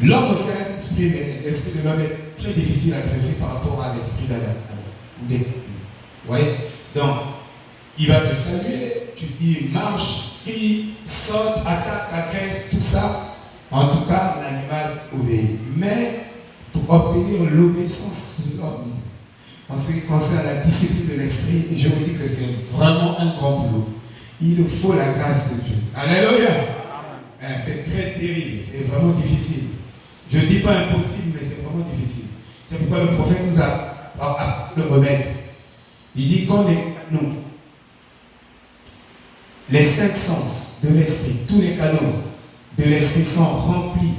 L'homme aussi a un esprit, mais l'esprit de l'homme est très difficile à dresser par rapport à l'esprit d'Adam. Vous voyez? Donc, il va te saluer, tu dis marche, crie, saute, attaque, agresse, tout ça. En tout cas, l'animal obéit. Mais pour obtenir l'obéissance de l'homme, en ce qui concerne la discipline de l'esprit, je vous dis que c'est vraiment un grand boulot. Il nous faut la grâce de Dieu. Alléluia! C'est très terrible, c'est vraiment difficile. Je ne dis pas impossible, mais c'est vraiment difficile. C'est pourquoi le prophète nous a le remède. Il dit quand nous, les 5 sens de l'esprit, tous les canaux de l'esprit sont remplis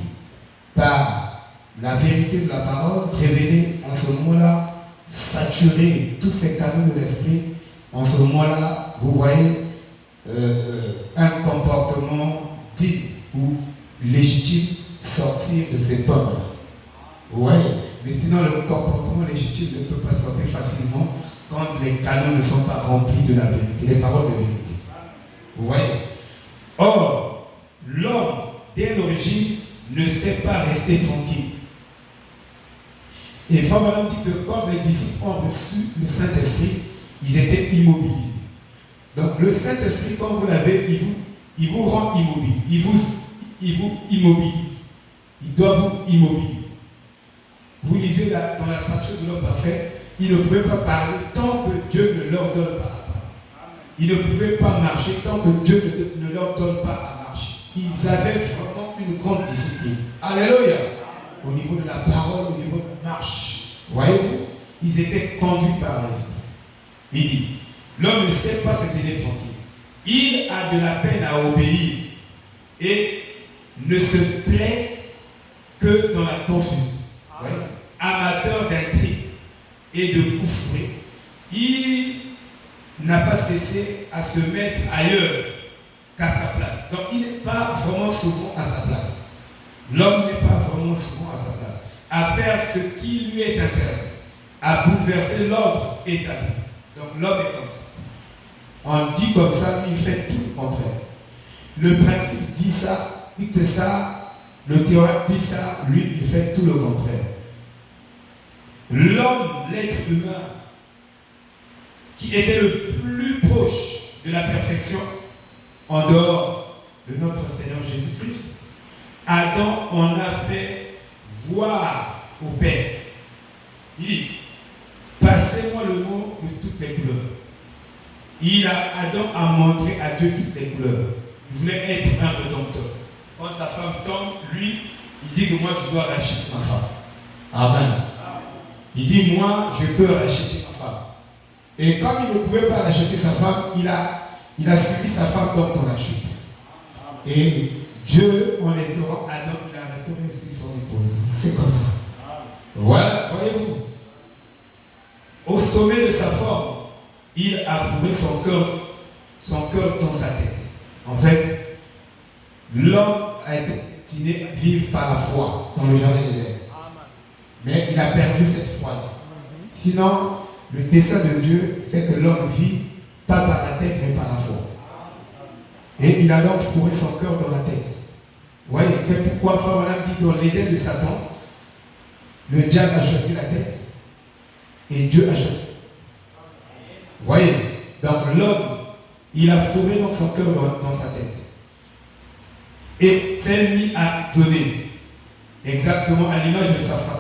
par la vérité de la parole révélée, en ce moment-là, saturer tous ces canaux de l'esprit, en ce moment-là, vous voyez un comportement digne ou légitime sortir de ces pommes-là. Vous voyez? Mais sinon, le comportement légitime ne peut pas sortir facilement quand les canaux ne sont pas remplis de la vérité, les paroles de vérité. Vous voyez? Or, l'homme, dès l'origine, ne sait pas rester tranquille. Et Fabien dit que quand les disciples ont reçu le Saint-Esprit, ils étaient immobilisés. Donc le Saint-Esprit, quand vous l'avez, il vous rend immobile. Il vous immobilise. Il doit vous immobiliser. Vous lisez dans la stature de l'homme parfait, il ne pouvait pas parler tant que Dieu ne leur donne pas à parler. Il ne pouvait pas marcher tant que Dieu ne leur donne pas à marcher. Ils avaient vraiment une grande discipline. Alléluia! Au niveau de la parole, au niveau de la marche. Voyez-vous? Ils étaient conduits par l'Esprit. Il dit, l'homme ne sait pas se tenir tranquille. Il a de la peine à obéir et ne se plaît que dans la confusion. Amateur d'intrigue et de coups fourrés, il n'a pas cessé à se mettre ailleurs qu'à sa place. Donc il n'est pas vraiment souvent à sa place. L'homme n'est pas vraiment souvent à sa place. À faire ce qui lui est interdit, à bouleverser l'ordre établi. Donc l'homme est comme ça. On dit comme ça, lui il fait tout le contraire. Le principe dit ça, dit que ça, le théorème dit ça, lui il fait tout le contraire. L'homme, l'être humain, qui était le plus proche de la perfection, en dehors de notre Seigneur Jésus-Christ, Adam en a fait voir au Père. Il dit, passez-moi le mot de toutes les couleurs. Adam a montré à Dieu toutes les couleurs. Il voulait être un rédempteur. Quand sa femme tombe, lui, il dit que moi je dois racheter ma femme. Amen. Il dit, moi, je peux racheter ma femme. Et comme il ne pouvait pas racheter sa femme, il a suivi sa femme dans la chute. Et Dieu, en restaurant Adam, il a restauré aussi son épouse. C'est comme ça. Voilà, voyez-vous. Au sommet de sa forme, il a fourré son cœur dans sa tête. En fait, l'homme a été destiné à vivre par la foi dans le jardin d'Éden. Mais il a perdu cette foi-là. Sinon, le dessein de Dieu, c'est que l'homme vit pas par la tête, mais par la foi. Et il a donc fourré son cœur dans la tête. Vous voyez, c'est pourquoi Frère Madame dit dans l'Éden de Satan, le diable a choisi la tête et Dieu a choisi. Vous voyez, donc l'homme, il a fourré donc son cœur dans sa tête. Et s'est mis à donner, exactement à l'image de sa femme.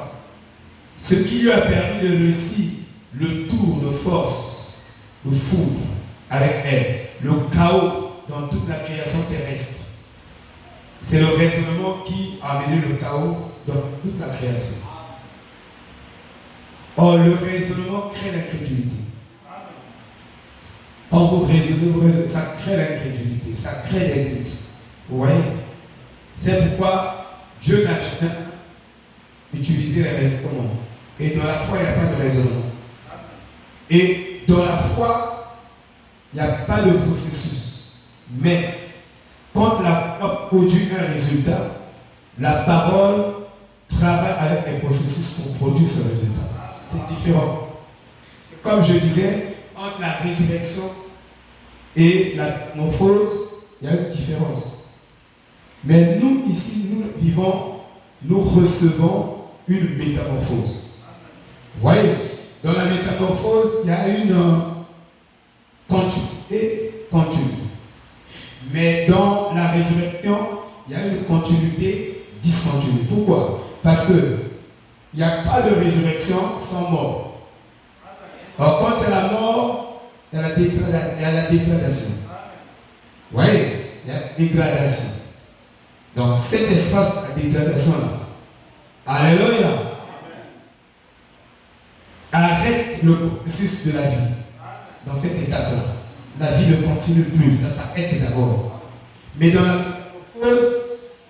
Ce qui lui a permis de réussir le tour de force, le foudre avec elle, le chaos dans toute la création terrestre. C'est le raisonnement qui a amené le chaos dans toute la création. Or, le raisonnement crée l'incrédulité. Quand vous raisonnez, ça crée l'incrédulité, ça crée des doutes. Vous voyez? C'est pourquoi Dieu n'a jamais utilisé les raisonnements. Et dans la foi, il n'y a pas de raisonnement. Et dans la foi, il n'y a pas de processus. Mais quand la foi produit un résultat, la parole travaille avec les processus pour produire ce résultat. C'est différent. C'est comme je disais, entre la résurrection et la morphose, il y a une différence. Mais nous, ici, nous vivons nous recevons une métamorphose. Vous voyez, dans la métamorphose, il y a une continuité continue. Mais dans la résurrection, il y a une continuité discontinue. Pourquoi? Parce que il n'y a pas de résurrection sans mort. Alors quand il y a la mort, il y a la dégradation. Vous voyez, il y a la dégradation. Donc cet espace de dégradation-là, alléluia, arrête le processus de la vie. Dans cette étape-là, la vie ne continue plus, ça s'arrête d'abord. Mais dans la métamorphose,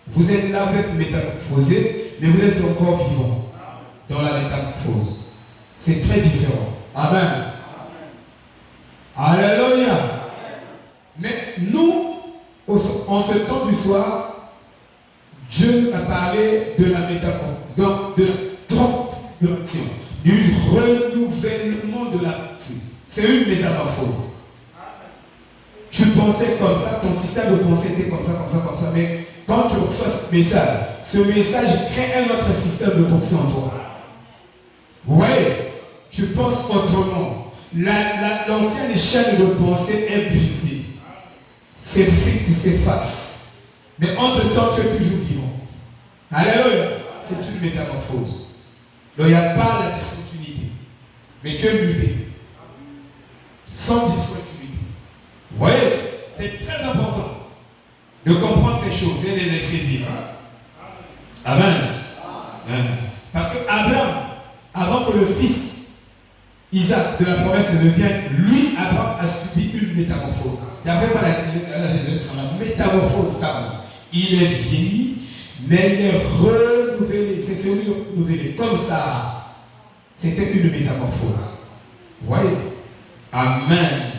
vous êtes là, vous êtes métamorphosé, mais vous êtes encore vivant dans la métamorphose. C'est très différent. Amen. Alléluia. Mais nous, en ce temps du soir, Dieu nous a parlé de la métamorphose, donc de la transformation, du renouvellement de la pensée. C'est une métamorphose. Tu pensais comme ça, ton système de pensée était comme ça, mais quand tu reçois ce message crée un autre système de pensée en toi. Vous voyez, tu penses autrement. L'ancienne chaîne de pensée est brisée. C'est frites, c'est face. Mais entre-temps, tu es toujours vivant. Alléluia. C'est une métamorphose. Donc il n'y a pas la discontinuité. Mais tu es muté. Sans discontinuité. Vous voyez, c'est très important de comprendre ces choses et de les saisir. Amen. Parce que Abraham, avant que le fils Isaac de la promesse ne vienne, lui, Abraham a subi une métamorphose. Il n'y avait pas la résurrection, la métamorphose carrément. Il est vieilli, mais il est renouvelé. C'est celui renouvelé. Comme ça, c'était une métamorphose. Vous voyez? Amen.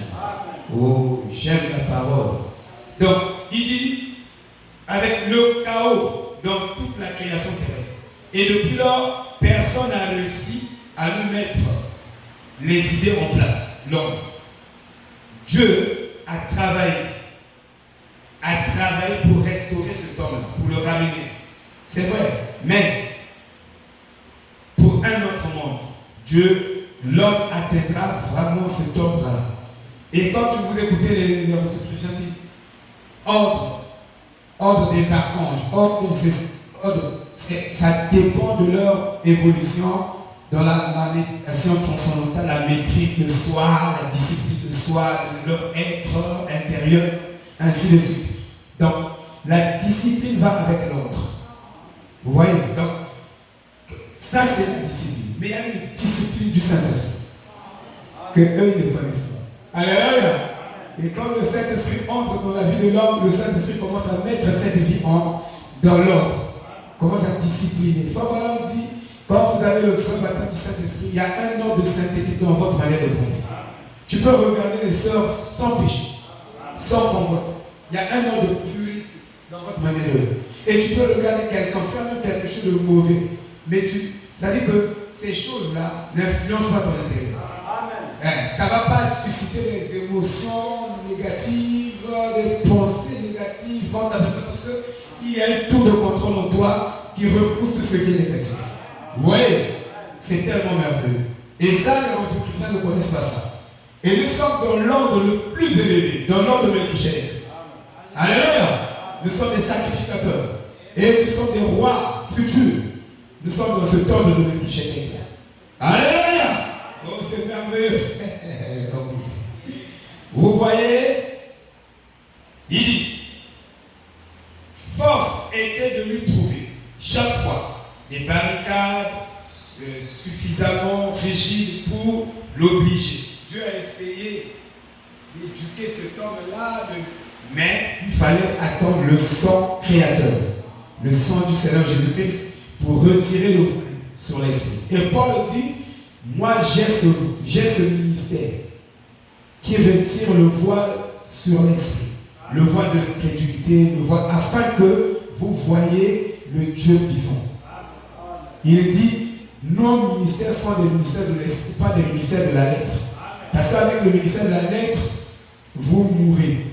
Oh, j'aime la parole. Donc, il dit, avec le chaos dans toute la création terrestre. Et depuis lors, personne n'a réussi à lui mettre les idées en place. L'homme. Dieu a travaillé pour restaurer cet homme-là, pour le ramener. C'est vrai, mais pour un autre monde, l'homme atteindra vraiment cet ordre-là. Et quand vous écoutez les chrétiens disent ordre des archanges, ça dépend de leur évolution dans la méditation transcendantale, la maîtrise de soi, la discipline de soi, de leur être intérieur, ainsi de suite. Donc, la discipline va avec l'ordre. Vous voyez? Donc, ça c'est la discipline. Mais il y a une discipline du Saint-Esprit que eux ils ne connaissent pas. Alléluia. Et quand le Saint-Esprit entre dans la vie de l'homme, le Saint-Esprit commence à mettre cette vie dans l'ordre. Commence à discipliner. Frère, voilà, on dit, quand vous avez le vrai baptême du Saint-Esprit, il y a un ordre de sainteté dans votre manière de penser. Tu peux regarder les sœurs sans péché, sans convoite. Il y a un ordre de purité dans votre manière de penser. Et tu peux regarder quelqu'un faire même quelque chose de mauvais. Mais ça veut dire que ces choses-là n'influencent pas ton intérieur. Ça ne va pas susciter des émotions négatives, des pensées négatives contre la personne parce qu'il y a un tour de contrôle en toi qui repousse tout ce qui est négatif. Vous voyez, c'est tellement merveilleux. Et ça, les anciens chrétiens ne connaissent pas ça. Et nous sommes dans l'ordre le plus élevé, dans l'ordre de Melchisedec. Alléluia. Nous sommes des sacrificateurs. Et nous sommes des rois futurs. Nous sommes dans ce ordre de Melchisedec. Alléluia. Oh, c'est merveilleux. Vous voyez, il dit, force était de lui trouver chaque fois des barricades suffisamment rigides pour l'obliger. Dieu a essayé d'éduquer cet homme-là, mais il fallait attendre le sang créateur, le sang du Seigneur Jésus-Christ pour retirer le voile sur l'esprit. Et Paul dit, moi j'ai ce ministère qui retire le voile sur l'esprit, le voile de l'incrédulité, le voile, afin que vous voyez le Dieu vivant. Il dit, nos ministères sont des ministères de l'esprit, pas des ministères de la lettre. Parce qu'avec le ministère de la lettre, vous mourrez.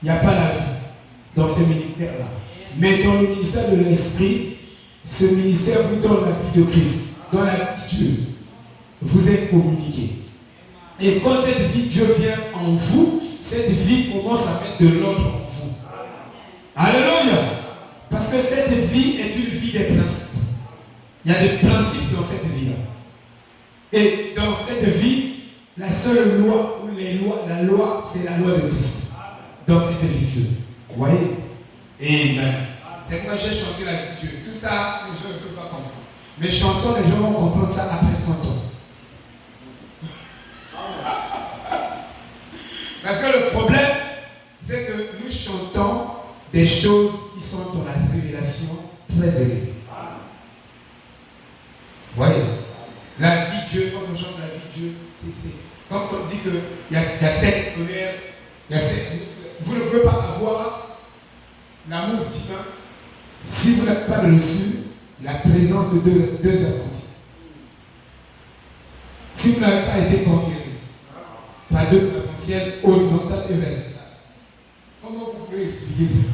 Il n'y a pas la vie dans ces ministères-là. Mais dans le ministère de l'esprit, ce ministère vous donne la vie de Christ, dans la vie de Dieu, vous êtes communiqué. Et quand cette vie de Dieu vient en vous, cette vie commence à mettre de l'ordre en vous. Alléluia. Parce que cette vie est une vie des principes. Il y a des principes dans cette vie-là. Et dans cette vie, la seule loi, ou la loi, c'est la loi de Christ. Dans cette vie de Dieu. Vous voyez? Amen. C'est pourquoi j'ai chanté la vie de Dieu. Tout ça, les gens ne peuvent pas comprendre. Mes chansons, les gens vont comprendre ça après 100 ans. Parce que le problème, c'est que nous chantons des choses qui sont dans la révélation très élevée. Vous voyez? La vie de Dieu, quand on chante la vie de Dieu, c'est quand on dit qu'il y a cette colère, vous ne pouvez pas avoir l'amour divin si vous n'avez pas reçu la présence de deux arcs-en-ciel. Si vous n'avez pas été confirmé par deux arcs-en-ciel horizontal et vertical. Comment vous pouvez expliquer ça?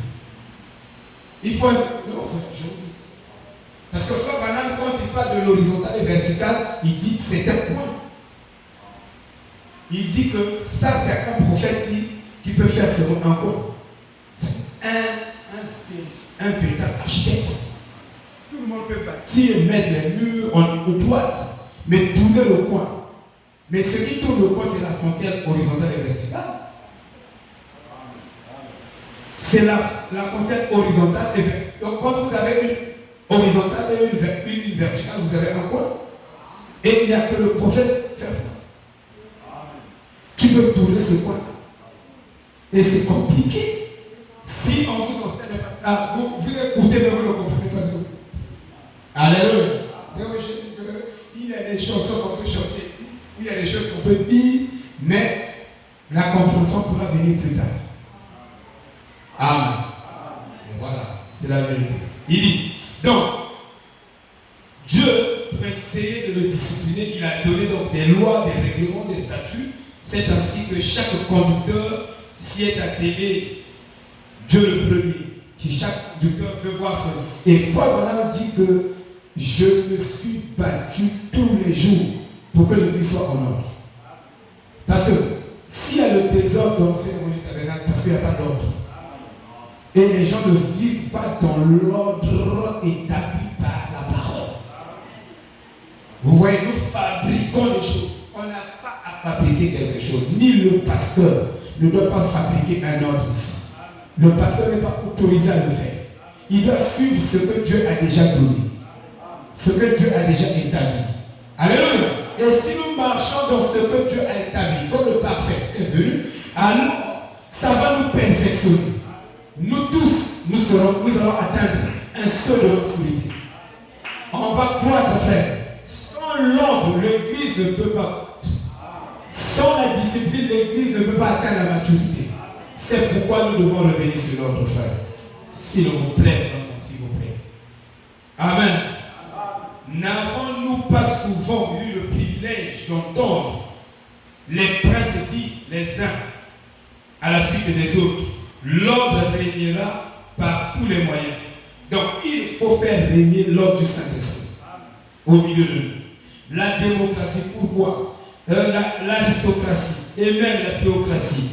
Il faut... Non, frère, je vous dis. Parce que Frère Branham, quand il parle de l'horizontal et vertical, il dit que c'est un point. Il dit que ça, c'est un prophète qui peut faire ce mot en coin. C'est un véritable architecte. Tout le monde peut bâtir, mettre les murs en droite, mais tourner le coin. Mais ce qui tourne le coin, c'est l'arc-en-ciel horizontal et vertical. C'est l'arc-en-ciel horizontal et vertical. Donc quand vous avez une horizontale et une verticale, vous avez un coin. Et il n'y a que le prophète faire ça. Qui peut tourner ce coin. Et c'est compliqué. Si on vous enseigne pas ça, vous écoutez, mais vous ne comprenez pas ce que vous dites. Alléluia. C'est vrai que je dis qu'il y a des chansons qu'on peut chanter ici, il y a des choses qu'on peut dire, mais la compréhension pourra venir plus tard. Amen. Et voilà, c'est la vérité. Il dit, donc, Dieu, pour essayer de le discipliner, il a donné donc des lois, des règlements, des statuts. C'est ainsi que chaque conducteur s'y est attelé, Dieu le premier, qui chaque conducteur veut voir son. Et Frère Branham dit que je me suis battu tous les jours pour que l'église soit en ordre. Parce que s'il y a le désordre dans l'enseignement du tabernacle, parce qu'il n'y a pas d'ordre, et les gens ne vivent pas dans l'ordre établi par la parole. Vous voyez, nous fabriquons les choses. On n'a pas à fabriquer quelque chose. Ni le pasteur ne doit pas fabriquer un ordre ici. Le pasteur n'est pas autorisé à le faire. Il doit suivre ce que Dieu a déjà donné. Ce que Dieu a déjà établi. Alléluia. Et si nous marchons dans ce que Dieu a établi, comme le parfait est venu, alors ça va nous perfectionner. Nous tous, nous allons atteindre un seuil de maturité. On va croître, frère. Sans l'ordre, l'église ne peut pas. Sans la discipline, l'église ne peut pas atteindre la maturité. C'est pourquoi nous devons revenir sur l'ordre, frère. S'il vous plaît, s'il vous plaît. Amen. N'avons-nous pas souvent eu le privilège d'entendre les princes dire les uns à la suite des autres? L'ordre régnera par tous les moyens. Donc il faut faire régner l'ordre du Saint-Esprit au milieu de nous. La démocratie, pourquoi? L'aristocratie et même la théocratie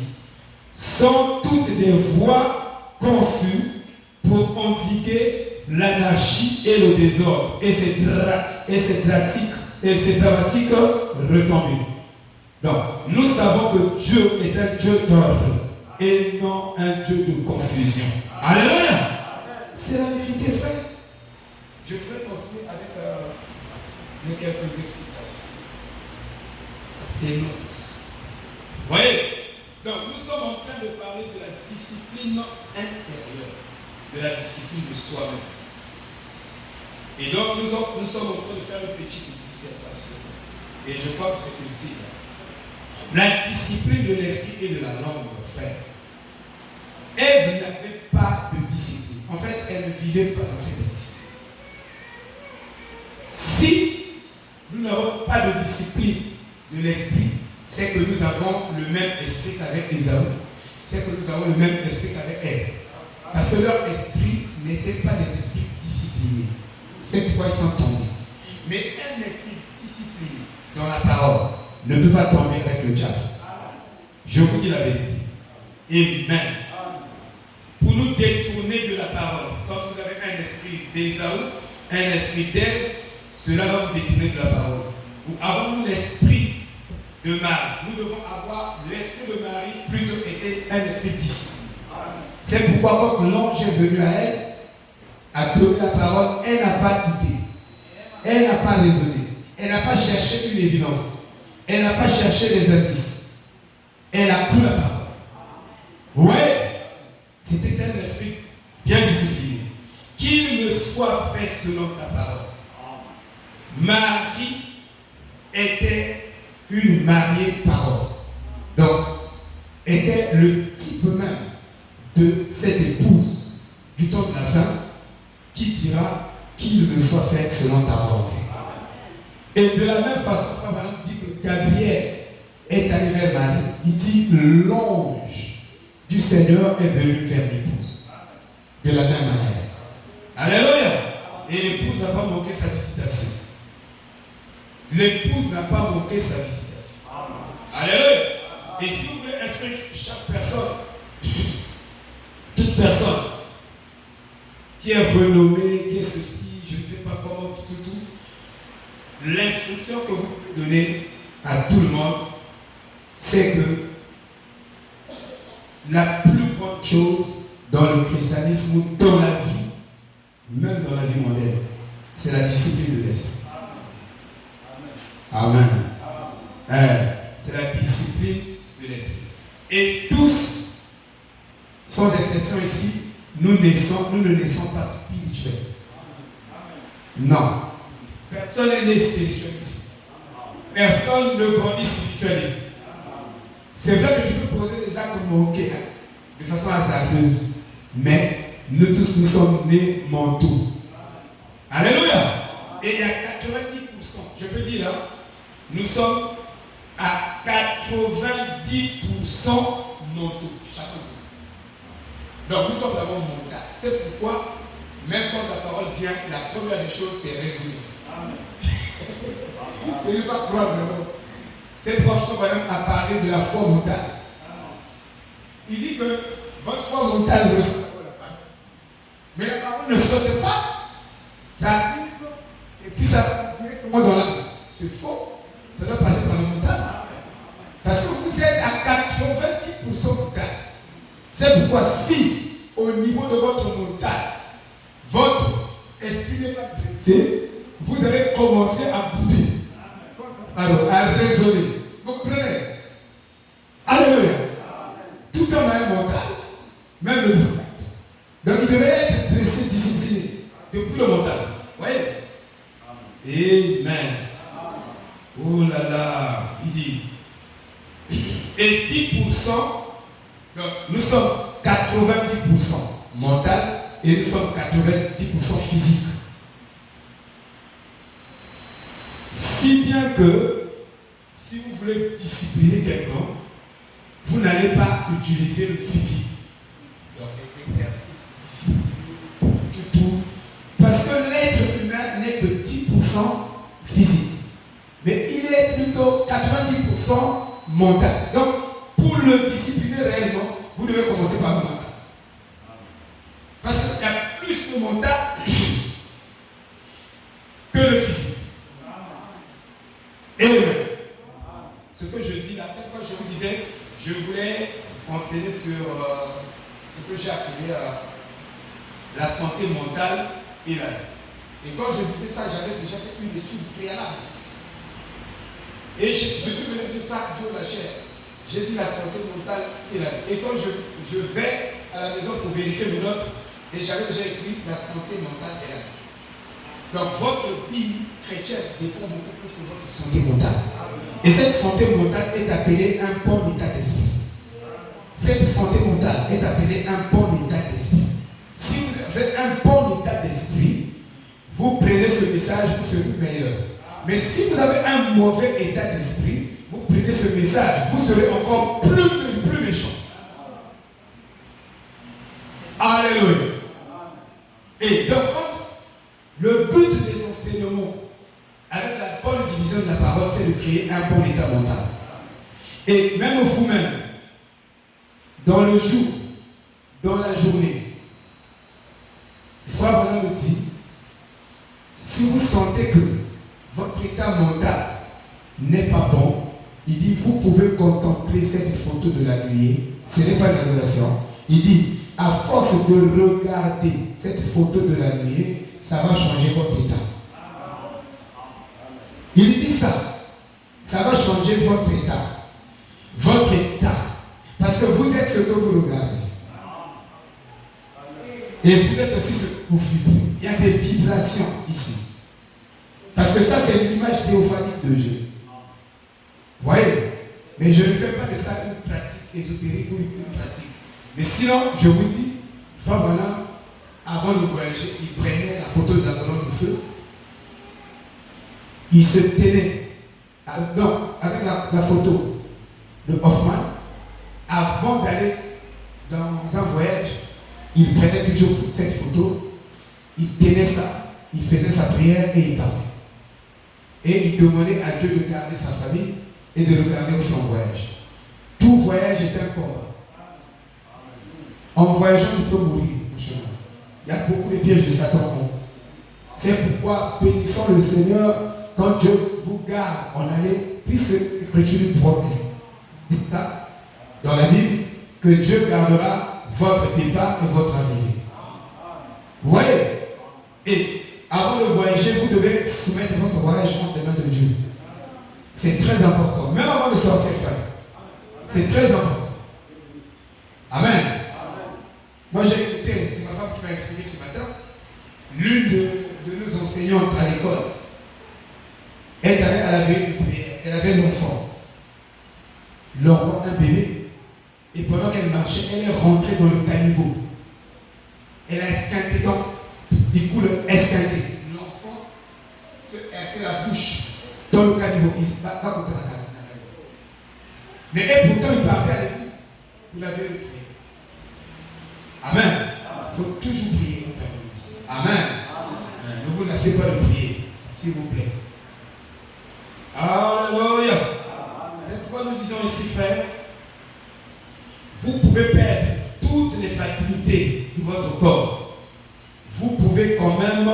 sont toutes des voies conçues pour endiguer l'anarchie et le désordre. Et c'est dramatique retombé. Donc, nous savons que Dieu est un Dieu d'ordre et non un Dieu de confusion. Alléluia! C'est la vérité, frère. Je pourrais continuer avec quelques explications. Des notes. Vous voyez? Donc, nous sommes en train de parler de la discipline intérieure, de la discipline de soi-même. Et donc, nous sommes en train de faire une petite dissertation. Et je crois que c'est utile. La discipline de l'esprit et de la langue, frère. Ève n'avait pas de discipline. En fait, elle ne vivait pas dans cette discipline. Si nous n'avons pas de discipline de l'esprit, c'est que nous avons le même esprit qu'avec Ésaü. C'est que nous avons le même esprit qu'avec Ève. Parce que leur esprit n'était pas des esprits disciplinés. C'est pourquoi ils sont tombés. Mais un esprit discipliné dans la parole ne peut pas tomber avec le diable. Je vous dis la vérité. Amen. Pour nous détourner de la parole, quand vous avez un esprit d'Ésaü, un esprit d'Ève, cela va vous détourner de la parole. Ou avons-nous l'esprit de Marie? Nous devons avoir l'esprit de Marie plutôt été un esprit discipliné. C'est pourquoi quand l'ange est venu à elle, a donné la parole, elle n'a pas douté. Elle n'a pas raisonné. Elle n'a pas cherché une évidence. Elle n'a pas cherché des indices. Elle a cru la parole. Oui, c'était un esprit bien discipliné. Qu'il me soit fait selon ta parole. Marie était une mariée parole. Donc, était le type même de cette épouse du temps de la fin qui dira qu'il me soit fait selon ta volonté. Et de la même façon, Frère Branham dit que Gabriel est allé vers Marie. Il dit l'ange du Seigneur est venu vers l'épouse. De la même manière. Alléluia. Et l'épouse n'a pas manqué sa visitation. L'épouse n'a pas manqué sa visitation. Alléluia. Et si vous voulez instruire chaque personne, toute personne qui est renommée, qui est ceci, je ne sais pas comment, tout, l'instruction que vous donnez à tout le monde, c'est que la plus grande chose dans le christianisme ou dans la vie, même dans la vie mondaine, c'est la discipline de l'esprit. Amen. C'est la discipline de l'esprit. Et tous, sans exception ici, nous ne naissons pas spirituels. Non. Personne n'est né spirituel ici. Personne ne grandit spirituel ici. C'est vrai que tu peux poser des actes manqués de façon hasardeuse, mais nous tous nous sommes nés mentaux. Alléluia. Et il y a 90%, je peux dire là, nous sommes à 90% mentaux, chacun. Donc nous sommes d'abord mentaux. C'est pourquoi, même quand la parole vient, la première des choses, c'est raisonner. Ce n'est pas croire d'abord. C'est pourquoi Frère Branham a parlé de la foi mentale. Il dit que votre foi mentale ne saute pas. Mais la parole ne saute pas. Ça arrive et puis ça va directement dans l'âme. C'est faux. Ça doit passer par le mental. Parce que vous êtes à 90% mental. C'est pourquoi si au niveau de votre mental, votre esprit n'est pas dressé, vous allez commencer à bouder. Alors, à raisonner. Vous comprenez? Alléluia. Tout homme a un mental, même le prophète. Donc il devait être dressé, discipliné, depuis le mental. Vous voyez? Amen. Oh là là, il dit. Et 10%, donc nous sommes 90% mental et nous sommes 90% physique. Si bien que, si vous voulez discipliner quelqu'un, vous n'allez pas utiliser le physique. Donc les exercices, tout. Parce que l'être humain n'est que 10% physique. Mais il est plutôt 90% mental. Donc, pour le discipliner réellement, vous devez commencer par le mental. Parce qu'il y a plus de mental que le physique. Et ce que je dis là, c'est quoi je vous disais, je voulais enseigner sur ce que j'ai appelé la santé mentale et la vie. Et quand je disais ça, j'avais déjà fait une étude préalable. Et je suis venu dire ça, Dieu la chair. J'ai dit la santé mentale et la vie. Et quand je vais à la maison pour vérifier mes notes, et j'avais déjà écrit la santé mentale et la vie. Donc votre vie chrétienne dépend beaucoup plus de votre santé mentale. Et cette santé mentale est appelée un bon état d'esprit. Cette santé mentale est appelée un bon état d'esprit. Si vous avez un bon état d'esprit, vous prenez ce message, vous serez meilleur. Mais si vous avez un mauvais état d'esprit, vous prenez ce message, vous serez encore plus méchant. Alléluia. Et donc, le but c'est de créer un bon état mental. Et même vous-même, dans le jour, dans la journée, Frère Branham me dit, si vous sentez que votre état mental n'est pas bon, il dit, vous pouvez contempler cette photo de la nuée. Ce n'est pas une adoration. Il dit, à force de regarder cette photo de la nuée, ça va changer votre état. Il dit ça. Ça va changer votre état. Votre état. Parce que vous êtes ce que vous regardez. Et vous êtes aussi ce que vous vibrez. Il y a des vibrations ici. Parce que ça, c'est l'image théophanique de Dieu. Vous voyez? Mais je ne fais pas de ça une pratique ésotérique ou une pratique. Mais sinon, je vous dis, Frère Branham, avant de voyager, il prenait la photo de la colonne de feu. Il se tenait avec la photo de Hoffman. Avant d'aller dans un voyage, il prenait toujours cette photo, il tenait ça, il faisait sa prière et il partait. Et il demandait à Dieu de garder sa famille et de le garder aussi en voyage. Tout voyage est un combat. En voyageant, tu peux mourir, mon chemin. Il y a beaucoup de pièges de Satan. C'est pourquoi bénissons le Seigneur quand Dieu vous garde en aller, puisque l'Écriture nous promet. C'est ça dans la Bible, que Dieu gardera votre départ et votre arrivée. Vous voyez? Et avant de voyager, vous devez soumettre votre voyage entre les mains de Dieu. C'est très important. Même avant de sortir, frère. C'est très important. Amen. Moi, j'ai écouté, c'est ma femme qui m'a expliqué ce matin, l'une de nos enseignantes à l'école est allée à la veille de prière. Elle avait l'enfant, un bébé. Et pendant qu'elle marchait, elle est rentrée dans le caniveau. Elle a esquinté, donc, du coup, esquinté. L'enfant se heurtait la bouche dans le caniveau. Il va compter la caniveau. Mais elle, pourtant, il partait à l'église. Vous l'avez prié. Amen. Il faut toujours prier en permanence. Amen. Ne vous lassez pas de prier, s'il vous plaît. Alléluia. C'est pourquoi nous disons ici, frère, vous pouvez perdre toutes les facultés de votre corps. Vous pouvez quand même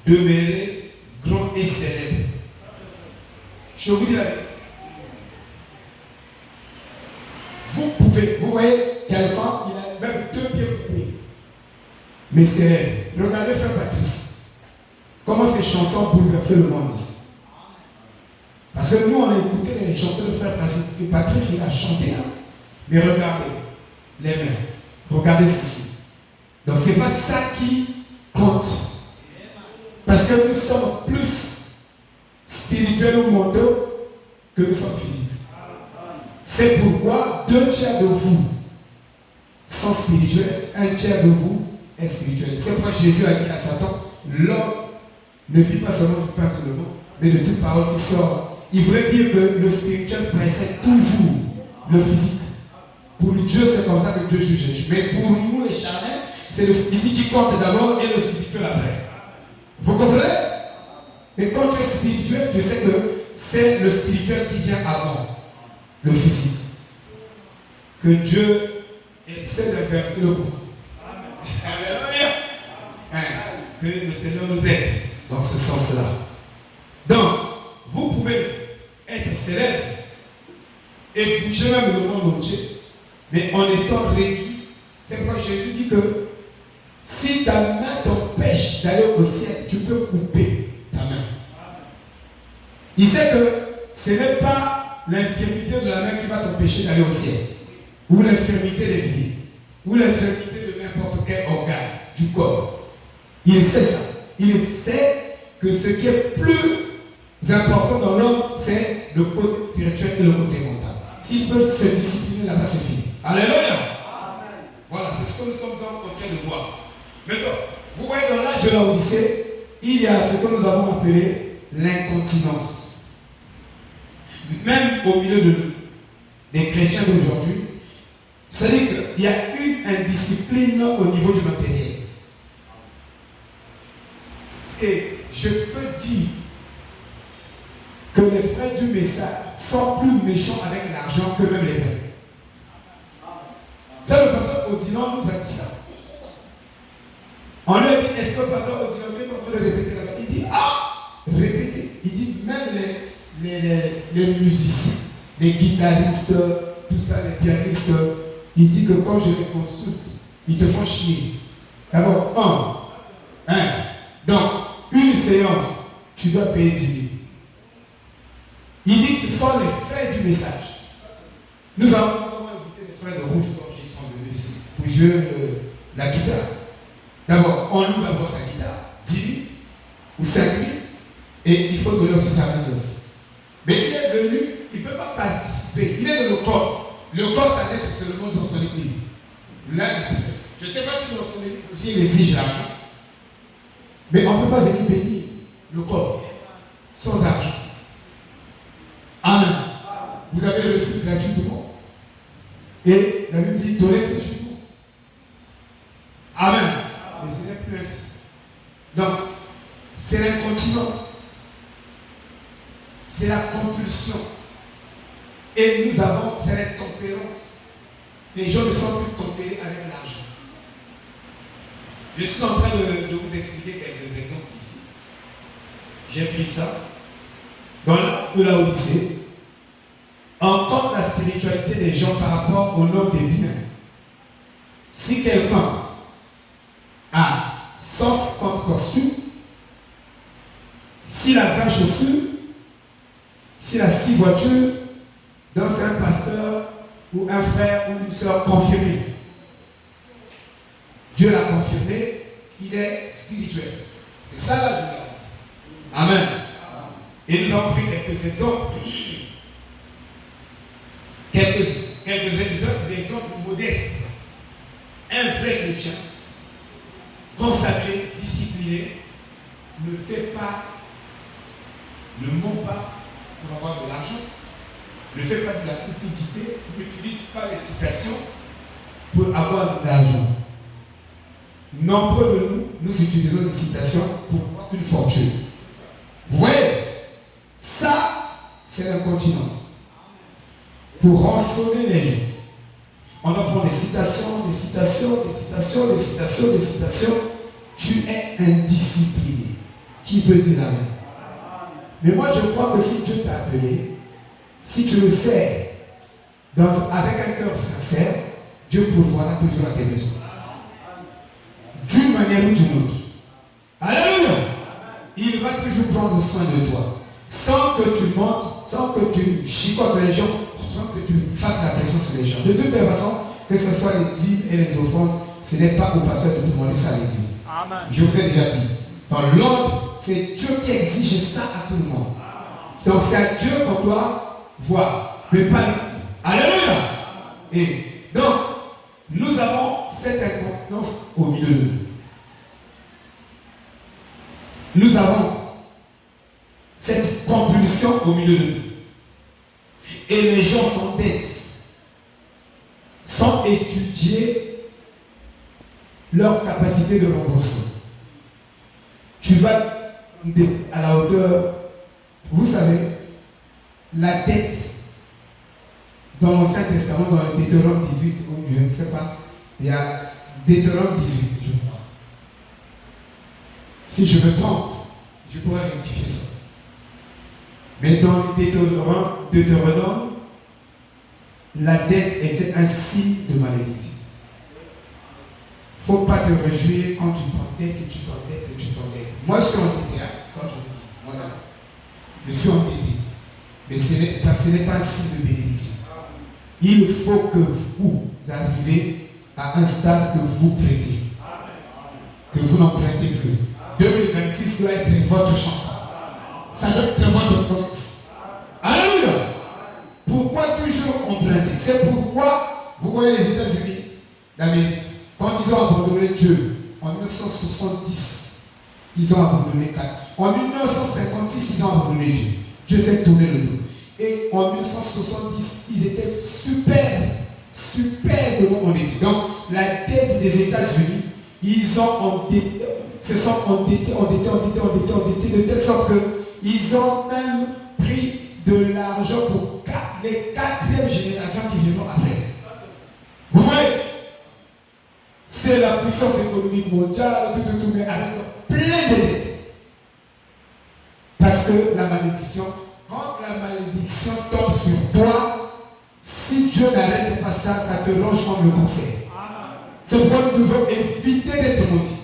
demeurer grand et célèbre. Je vous dis la vérité. Vous pouvez, vous voyez, quelqu'un, il a même 2 pieds coupés, mais célèbre. Regardez Frère Patrice. Comment ces chansons ont bouleversé le monde ici. Parce que nous, on a écouté les chansons de Frère Patrice. Et Patrice, il a chanté. Hein? Mais regardez les mains. Regardez ceci. Donc, ce n'est pas ça qui compte. Parce que nous sommes plus spirituels ou mentaux que nous sommes physiques. C'est pourquoi 2 tiers de vous sont spirituels, 1 tiers de vous est spirituel. C'est pourquoi Jésus a dit à Satan, l'homme ne vit pas seulement du pain seulement, mais de toute parole qui sort. Il voulait dire que le spirituel précède toujours le physique. Pour Dieu, c'est comme ça que Dieu juge. Mais pour nous, les charnels, c'est le physique qui compte d'abord et le spirituel après. Vous comprenez? Mais quand tu es spirituel, tu sais que c'est le spirituel qui vient avant le physique. Que Dieu essaie d'inverser le procès. Alléluia. Que le Seigneur nous aide dans ce sens-là. Donc, vous pouvez être célèbre et bouger même le monde entier, mais en étant réduit. C'est pourquoi Jésus dit que si ta main t'empêche d'aller au ciel, tu peux couper ta main. Il sait que ce n'est pas l'infirmité de la main qui va t'empêcher d'aller au ciel, ou l'infirmité des pieds, ou l'infirmité de n'importe quel organe du corps. Il sait ça. Il sait que ce qui est plus important dans l'homme, c'est le côté spirituel et le côté mental. S'il peut se discipliner, là-bas, c'est fini. Alléluia. Amen. Voilà, c'est ce que nous sommes en train de voir. Maintenant, vous voyez dans l'âge de la Odyssée, il y a ce que nous avons appelé l'incontinence. Même au milieu de nous, les chrétiens d'aujourd'hui, c'est-à-dire qu'il y a une indiscipline au niveau du matériel. Et je peux dire que les frères du message sont plus méchants avec l'argent que même les pères. Ça, le pasteur Odilon nous a dit ça. On lui a dit, est-ce que le pasteur Odilon est en train de répéter là-bas? Il dit, répétez. Il dit, même les musiciens, les guitaristes, tout ça, les pianistes, il dit que quand je les consulte, ils te font chier. D'abord, donc, une séance, tu dois payer 10 000. Il dit que ce sont les frères du message. Nous avons invité les frères de Rouge-Gorge qui sont venus ici pour jouer la guitare. D'abord, on loue d'abord sa guitare, 10 000 ou 5 000, et il faut donner aussi sa main-d'œuvre. Mais il est venu, il ne peut pas participer. Il est dans le corps. Le corps, ça naît seulement dans son église. Là, je ne sais pas si dans son église aussi il exige l'argent. Mais on ne peut pas venir bénir le corps sans argent. Amen. Vous avez reçu gratuitement. Et la Bible dit donnez gratuitement. Amen. Mais ce n'est plus ainsi. Donc, c'est l'incontinence. C'est la compulsion. Et nous avons, c'est la tempérance. Les gens ne sont plus tempérés avec l'argent. Je suis en train de vous expliquer quelques exemples ici. J'ai pris ça. Dans de la Odyssée, on compte la spiritualité des gens par rapport au nombre des biens. Si quelqu'un a 150 costumes, s'il a 20 chaussures, s'il a 6 voitures, donc c'est un pasteur ou un frère ou une soeur confirmé. Dieu l'a confirmé, il est spirituel. C'est ça la joie. Amen. Et nous avons pris quelques exemples. Quelques exemples modestes. Un vrai chrétien, consacré, discipliné, ne ment pas pour avoir de l'argent, ne fait pas de la cupidité, n'utilise pas les citations pour avoir de l'argent. Nombreux de nous, nous utilisons les citations pour avoir une fortune. Vous voyez, ça, c'est l'incontinence. Pour rançonner les gens. On doit prendre des citations. Tu es indiscipliné. Qui peut dire amen? Mais moi, je crois que si Dieu t'a appelé, si tu le sais, avec un cœur sincère, Dieu pourvoira toujours à tes besoins. D'une manière ou d'une autre. Alléluia! Il va toujours prendre soin de toi. Sans que tu montes, sans que tu chicotes les gens, sans que tu fasses la pression sur les gens. De toute façon, que ce soit les dîmes et les offrandes, ce n'est pas au pasteur de demander ça à l'église. Amen. Je vous ai déjà dit. Dans l'ordre, c'est Dieu qui exige ça à tout le monde. Donc c'est à Dieu qu'on doit voir, mais pas nous. Alléluia! Et donc, nous avons cette incontinence au milieu de nous. Nous avons cette compulsion au milieu de nous. Et les gens sont bêtes, sans étudier leur capacité de remboursement. Tu vas à la hauteur, vous savez, la dette dans l'Ancien Testament, dans le Deutéronome 18, ou je ne sais pas, il y a Deutéronome 18, je crois. Si je me trompe, je pourrais rectifier ça. Mais dans le Deutéronome, la dette était un signe de malédiction. Il ne faut pas te réjouir quand tu t'endettes, Moi, je suis endetté, quand je le dis. Voilà. Je suis endetté. Mais ce n'est pas un signe de bénédiction. Il faut que vous arriviez à un stade que vous prêtez. Que vous n'empruntez plus. 2026 doit être votre chanson. Ça doit être votre promesse. Alléluia! Pourquoi toujours emprunter? C'est pourquoi, vous voyez les États-Unis d'Amérique, quand ils ont abandonné Dieu, en 1970, ils ont abandonné 4. En 1956, ils ont abandonné Dieu. Dieu s'est tourné le dos. Et en 1970, ils étaient super endettés. Donc, la dette des États-Unis, ils se sont endettés de telle sorte qu'ils ont même pris de l'argent pour les quatrième générations qui viendront après. Vous voyez, c'est la puissance économique mondiale, tout, mais avec plein de dettes. Parce que la malédiction, quand la malédiction tombe sur toi, si Dieu n'arrête pas ça, ça te ronge comme le cancer. C'est pourquoi nous devons éviter d'être maudits.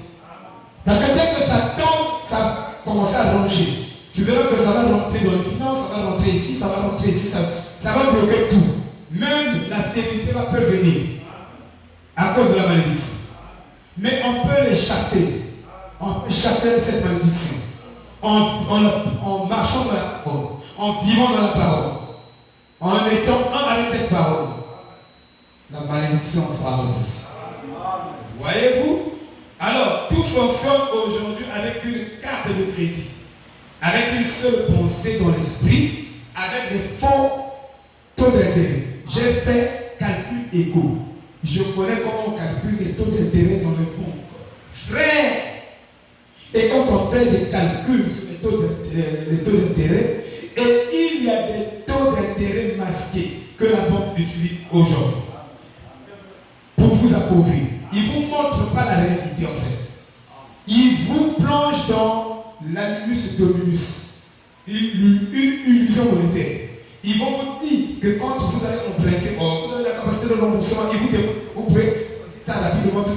Parce que dès que ça tombe, ça va commencer à ronger. Tu verras que ça va rentrer dans les finances, ça va rentrer ici, ça va rentrer ici, ça va bloquer tout. Même la stérilité peut venir à cause de la malédiction. Mais on peut les chasser. On peut chasser cette malédiction en marchant dans la parole, en vivant dans la parole, en étant un avec cette parole. La malédiction sera repoussée. Voyez-vous? Alors, tout fonctionne aujourd'hui avec une carte de crédit, avec une seule pensée dans l'esprit, avec des faux taux d'intérêt. J'ai fait calcul éco. Je connais comment on calcule les taux d'intérêt dans les banques. Frère! Et quand on fait des calculs sur les taux d'intérêt, et il y a des taux d'intérêt masqués que la banque utilise aujourd'hui pour vous appauvrir. Il ne vous montre pas la réalité en fait. Il vous plonge dans l'animus dominus, une illusion monétaire. Ils vont vous dire que quand vous allez emprunter, vous avez la capacité de remboursement, vous pouvez ça rapidement, tout.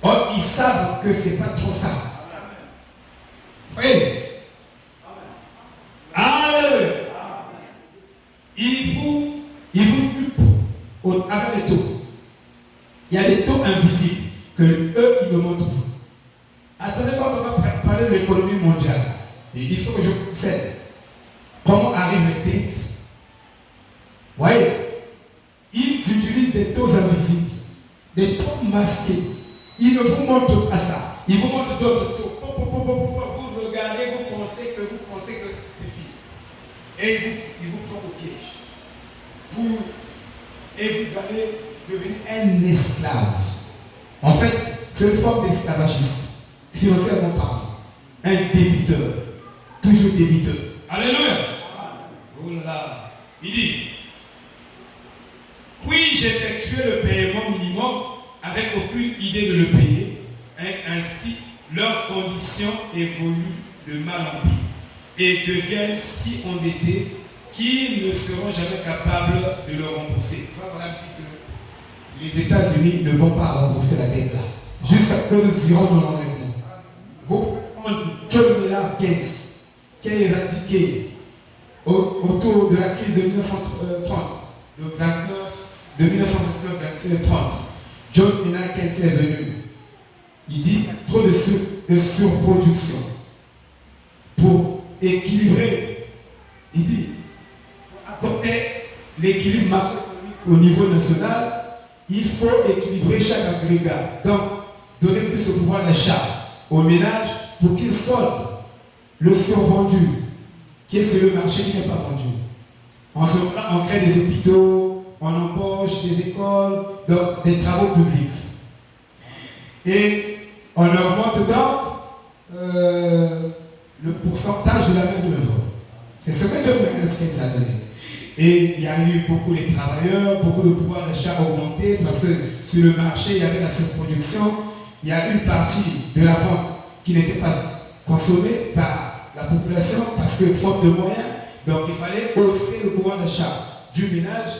Or, ils savent que ce n'est pas trop ça. Oui. Alléluia. Ils vous dupent avec les taux. Il y a des taux invisibles que eux, ils ne montrent pas. Attendez, quand on va parler de l'économie mondiale, il faut que je vous cède. Comment arrivent les dettes? Vous voyez, ils utilisent des taux invisibles, des taux masqués. Ils ne vous montrent pas ça. Ils vous montrent d'autres taux. Vous regardez, vous pensez que c'est fini. Et ils vous prennent au piège. Et vous allez devenir un esclave. En fait, c'est une forme d'esclavagiste, financièrement parlant. Un débiteur. Toujours débiteur. Alléluia. Oh là là. Il dit, puis-je effectuer le paiement minimum avec aucune idée de le payer, ainsi leurs conditions évoluent de mal en pire et deviennent si endettées qu'ils ne seront jamais capables de le rembourser. Voilà un petit peu. Les États-Unis ne vont pas rembourser la dette là, jusqu'à ce que nous irons dans l'enlèvement. Vous prenez John Maynard Keynes, qui a éradiqué autour de la crise de 1930, de 1929-30, John Maynard Keynes est venu. Il dit trop de surproduction pour équilibrer. Il dit pour apporter l'équilibre macroéconomique au niveau national, il faut équilibrer chaque agrégat. Donc, donner plus de pouvoir d'achat aux ménages pour qu'ils soldent le survendu, qui est sur le marché qui n'est pas vendu. En ce moment-là, on crée des hôpitaux, on embauche des écoles, donc des travaux publics. Et on augmente donc le pourcentage de la main-d'œuvre. C'est ce que John Maynard Keynes a donné. Et il y a eu beaucoup de travailleurs, beaucoup de pouvoir d'achat augmenté parce que sur le marché, il y avait la surproduction. Il y a une partie de la vente qui n'était pas consommée par la population parce que faute de moyens. Donc il fallait hausser le pouvoir d'achat du ménage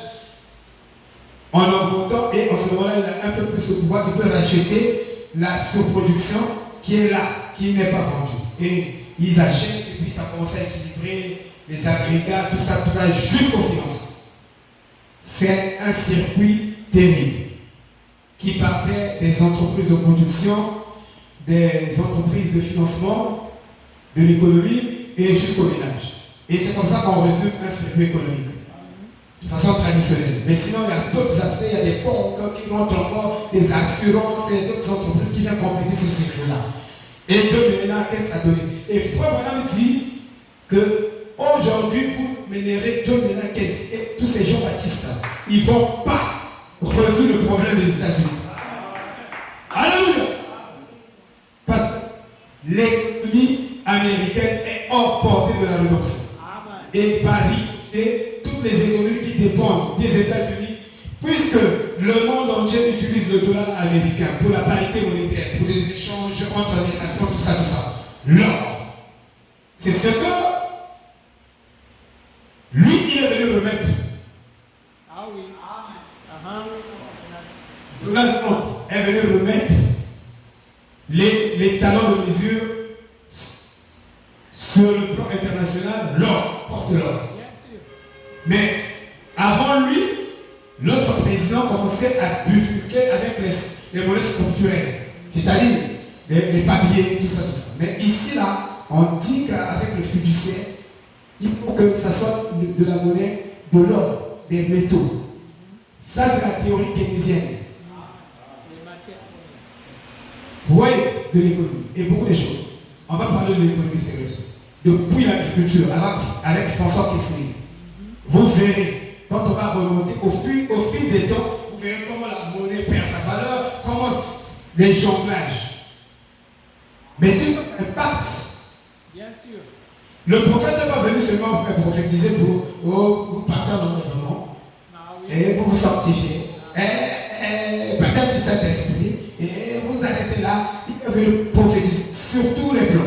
en augmentant, et en ce moment-là, il a un peu plus de pouvoir, il peut racheter la surproduction qui est là, qui n'est pas vendue. Et ils achètent, et puis ça commence à équilibrer les agrégats, tout ça jusqu'aux finances. C'est un circuit terrible qui partait des entreprises de production, des entreprises de financement, de l'économie et jusqu'au ménage. Et c'est comme ça qu'on résume un circuit économique de façon traditionnelle. Mais sinon, il y a d'autres aspects, il y a des banques qui montrent encore, des assurances et d'autres entreprises qui viennent compléter ce cycle-là. Et John Maynard Keynes a donné. Et Frère Branham dit que aujourd'hui, vous mènerez John Maynard Keynes et tous ces Jean-Baptiste, ils ne vont pas résoudre le problème des États-Unis. Alléluia! Parce que l'économie américaine est hors portée de la rédemption. et Paris et toutes les économies qui dépendent des États-Unis, puisque le monde entier utilise le dollar américain pour la parité monétaire, pour les échanges entre les nations, tout ça. L'or, c'est ce que lui, il est venu remettre. Ah oui. Donald Trump est venu remettre les talons de mesure sur le plan international, l'or, force de l'or. Mais avant lui, l'autre président commençait à bifurquer avec les monnaies sculpturelles, c'est-à-dire les papiers, tout ça. Mais ici, là, on dit qu'avec le fiduciaire, il faut que ça soit de la monnaie, de l'or, des métaux. Ça, c'est la théorie keynésienne. Vous voyez, de l'économie et beaucoup de choses. On va parler de l'économie sérieuse. Depuis l'agriculture, avec François Kessler, vous verrez, quand on va remonter au fil des temps, vous verrez comment la monnaie perd sa valeur, comment les jonglages. Mais tout ça impacte. Bien sûr. Le prophète n'est pas venu seulement pour prophétiser pour vous partez en enlèvement et vous vous sanctifiez. Peut-être du Saint-Esprit et vous arrêtez là. Il est venu prophétiser sur tous les plans.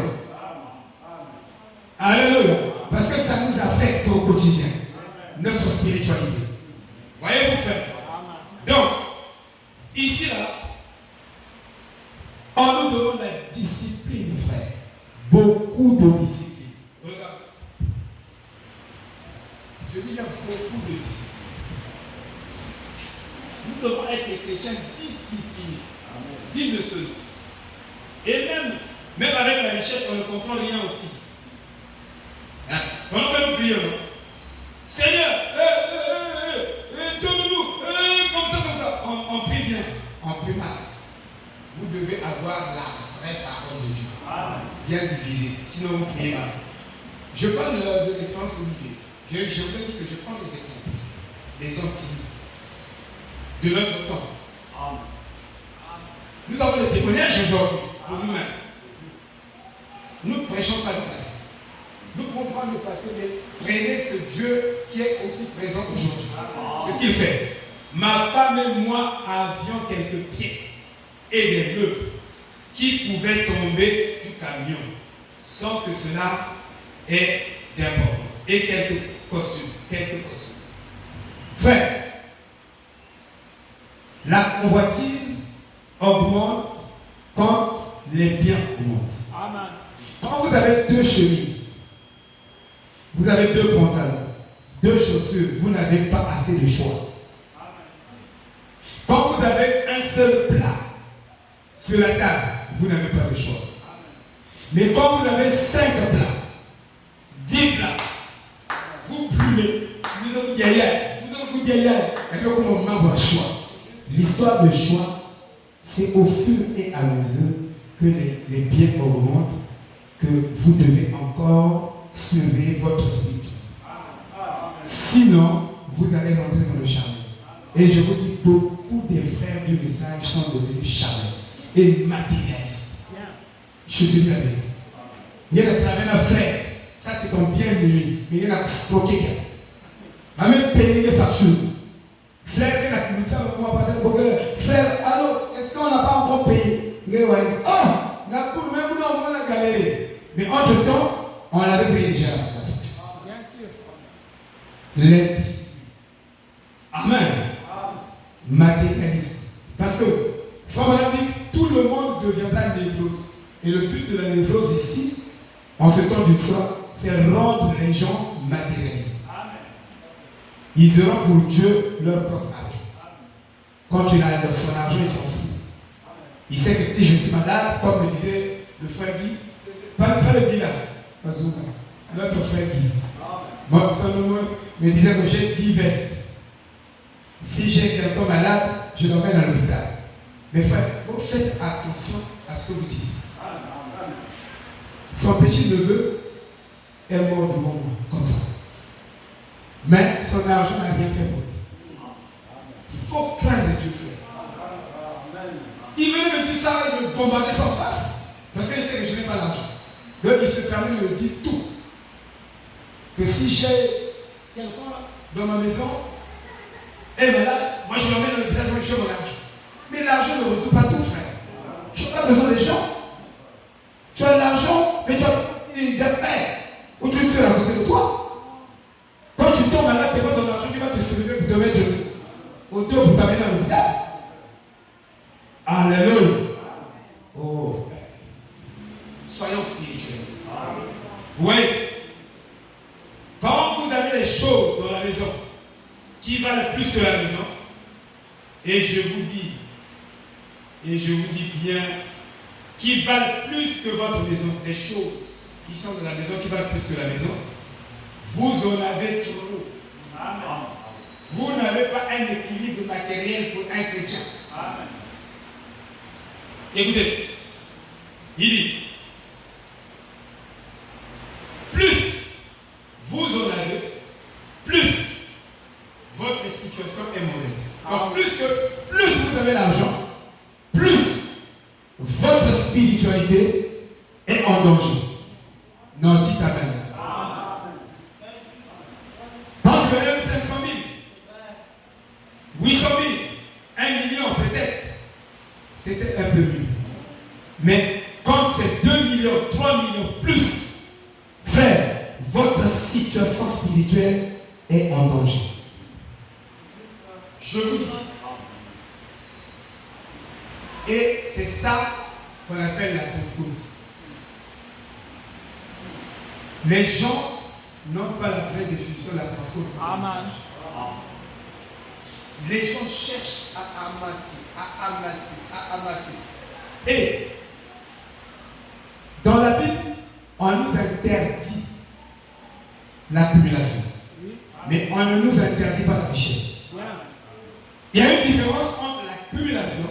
Alléluia. Parce que ça nous affecte au quotidien. Notre spiritualité. Voyez-vous, frère? Donc, ici, là, on nous demande la discipline, frère. Beaucoup de discipline. Regarde. Je dis, il y a beaucoup de discipline. Nous devons être des chrétiens disciplinés, dignes de ce nom. Et même avec la richesse, on ne comprend rien aussi. Hein? Pendant que nous prions, Seigneur, donne-nous, comme ça. On prie bien, on prie mal. Vous devez avoir la vraie parole de Dieu. Bien divisée, sinon vous priez mal. Je parle de l'expérience Olivier. Je vous ai dit que je prends des exemples ici. Des hommes qui, de notre temps. Nous avons des témoignages aujourd'hui pour nous-mêmes. Nous ne prêchons pas le passé. Nous comprenons le passé, mais prenez ce Dieu qui est aussi présent aujourd'hui. Ce qu'il fait. Ma femme et moi avions quelques pièces et des meubles qui pouvaient tomber du camion sans que cela ait d'importance. Et quelques costumes. Frère, la convoitise augmente quand les biens augmentent. Amen. Quand vous avez 2 chemises, vous avez 2 pantalons, 2 chaussures, vous n'avez pas assez de choix. Quand vous avez un seul plat sur la table, vous n'avez pas de choix. Mais quand vous avez 5 plats, 10 plats, vous brûlez, vous êtes gaillard, et puis comment on a un choix. L'histoire de choix, c'est au fur et à mesure que les biens augmentent, que vous devez encore surveiller votre spiritualité. Sinon, vous allez rentrer dans le charnel. Et je vous dis, beaucoup des frères du message sont devenus charnels et matérialistes. Je te dis la vérité. Il y a des travailleurs frères, ça c'est ton bien-aimé, mais il y en a stocké. Il va même payer des factures. Frère, il y a la culture, on va passer pour que. Frère, alors, est-ce qu'on n'a pas encore payé? Oh, on a pour nous-mêmes, on a galéré. Mais entre-temps, on l'avait payé déjà la facture. Bien sûr. L'indiscipline. Amen. Matérialiste. Parce que, femme olympique, tout le monde deviendra névrose. Et le but de la névrose ici, en ce temps d'une soirée, c'est rendre les gens matérialistes. Ils auront pour Dieu leur propre argent. Quand il a son argent, il s'en fout. Il sait que si je suis malade, comme me disait le frère Guy, pas le Guy là, l'autre frère Guy. Moi, son nom me disait que j'ai 10 vestes. Si j'ai quelqu'un malade, je l'emmène à l'hôpital. Mes frères, vous faites attention à ce que vous dites. Son petit neveu est mort devant moi, comme ça. Mais son argent n'a rien fait pour lui. Il faut craindre Dieu, frère. Il venait me dire ça, il me bombardait sans face. Parce qu'il sait que je n'ai pas l'argent. Donc il se permet de me dire tout. que si j'ai quelqu'un dans ma maison est malade, moi je l'emmène dans l'hôpital, moi j'ai mon argent. Mais l'argent ne résout pas tout, frère. Tu n'as pas besoin des gens. Tu as l'argent, mais tu as besoin d'un père ou tu es seul à côté de toi. Quand tu tombes malade, c'est pas ton argent qui va te soulever pour te mettre au dos pour t'amener à l'hôpital. Alléluia. Oh, frère. Soyons spirituels. Oui. Quand vous avez les choses dans la maison qui valent plus que la maison, et je vous dis bien, qui valent plus que votre maison, les choses qui sont dans la maison, qui valent plus que la maison, vous en avez trop. Amen. Vous n'avez pas un équilibre matériel pour un chrétien. Amen. Écoutez, il dit, plus vous en avez, plus votre situation est mauvaise. Donc plus vous avez l'argent, plus votre spiritualité est en danger. Non, dites Amen. Quand je me lève 500 000, 800 000, 1 million peut-être, c'était un peu mieux. Mais quand c'est 2 millions, 3 millions plus, frère, votre situation spirituelle est en danger. Je vous dis. Et c'est ça qu'on appelle la Pentecôte. Les gens n'ont pas la vraie définition de la Pentecôte. Amen. Les gens cherchent à amasser. Et dans la Bible, on nous interdit l'accumulation. Mais on ne nous interdit pas la richesse. Il y a une différence entre l'accumulation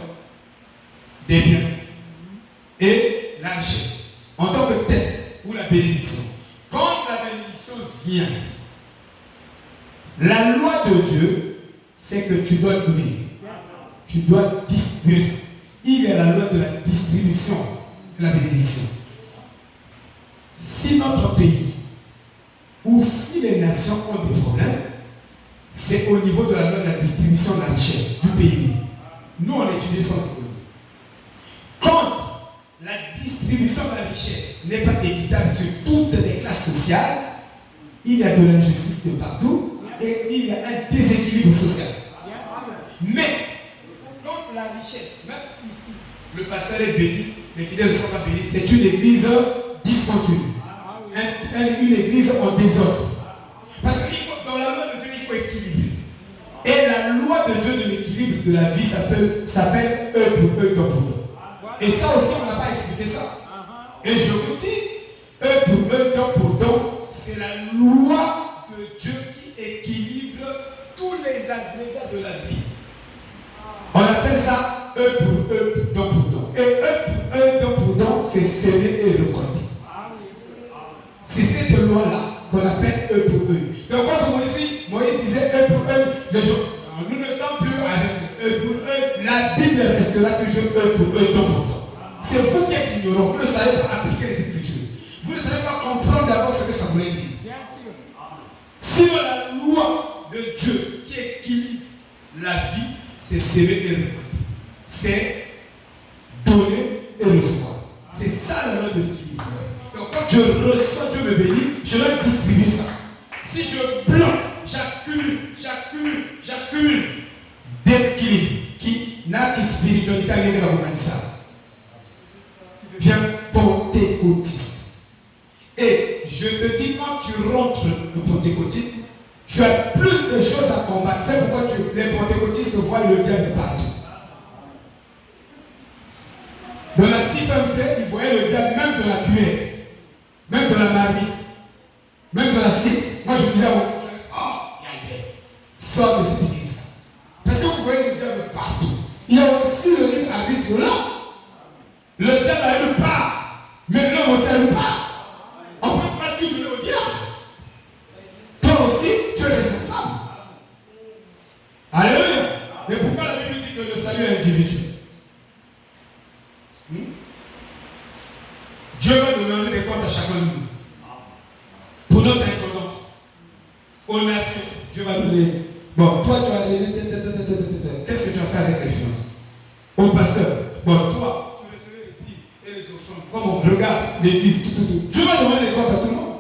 des biens et la richesse. En tant que tel, ou la bénédiction. Quand la bénédiction vient, la loi de Dieu, c'est que tu dois donner. Tu dois distribuer ça. Il y a la loi de la distribution de la bénédiction. Si notre pays, ou si les nations ont des problèmes, c'est au niveau de la loi de la distribution de la richesse, du pays. Nous, on étudie ça en économie. Quand la distribution de la richesse n'est pas équitable sur toutes les classes sociales, il y a de l'injustice de partout et il y a un déséquilibre social. Mais, quand la richesse, même ici, le pasteur est béni, les fidèles ne sont pas bénis, c'est une église discontinue. Une église en désordre. Parce que dans la loi de Dieu, il faut équilibrer. Et la loi de Dieu de l'équilibre de la vie s'appelle eux pour eux, donc pour eux. Et ça aussi, on n'a pas expliqué ça. Et je vous dis, eux pour eux, donc pour donc, c'est la loi de Dieu qui équilibre tous les agrégats de la vie. On appelle ça eux pour eux, donc pour donc. Et eux pour eux, donc pour donc, c'est s'aimer et reconnaître. C'est cette loi-là qu'on appelle eux pour eux. Donc quand Moïse disait eux pour eux, les gens, nous ne sommes plus avec eux pour eux. La Bible restera toujours eux pour eux, donc pour donc. C'est vous qui êtes ignorants, vous ne savez pas appliquer les Écritures. Vous ne savez pas comprendre d'abord ce que ça voulait dire. Sinon la loi de Dieu qui équilibre la vie, c'est s'aimer et reconnaître. C'est donner et recevoir. C'est ça la loi de l'équilibre. Donc quand je reçois, Dieu me bénit, je dois distribuer ça. Si je plante, j'accumule d'équilibre qui n'a que spiritualité à gagner dans ça. Tu deviens pentecôtiste. Et je te dis, quand tu rentres le pentecôtiste, tu as plus de choses à combattre. C'est pourquoi les pentecôtistes voient le diable partout. Dans la CFMC, ils voyaient le diable même dans la cuillère, même dans la marmite, même dans la cite. Moi, je disais à mon frère, oh, Yalbert, sors de cette église-là. Parce que vous voyez le diable partout. Il y a aussi le libre arbitre là. Le diable a une part, mais l'homme aussi a une part. On ne peut pas tout donner au diable. Toi aussi, tu es responsable. Alléluia. Mais pourquoi la Bible dit que le salut est individuel? Dieu va demander des comptes à chacun de nous. Pour notre intendance. vas donner. Bon, toi, tu as donné. Qu'est-ce que tu as fait avec les finances? Au pasteur. Bon, toi, tu recevais les dîmes et les offrandes. Comme on regarde l'église, tout. Je vais demander les comptes à tout le monde.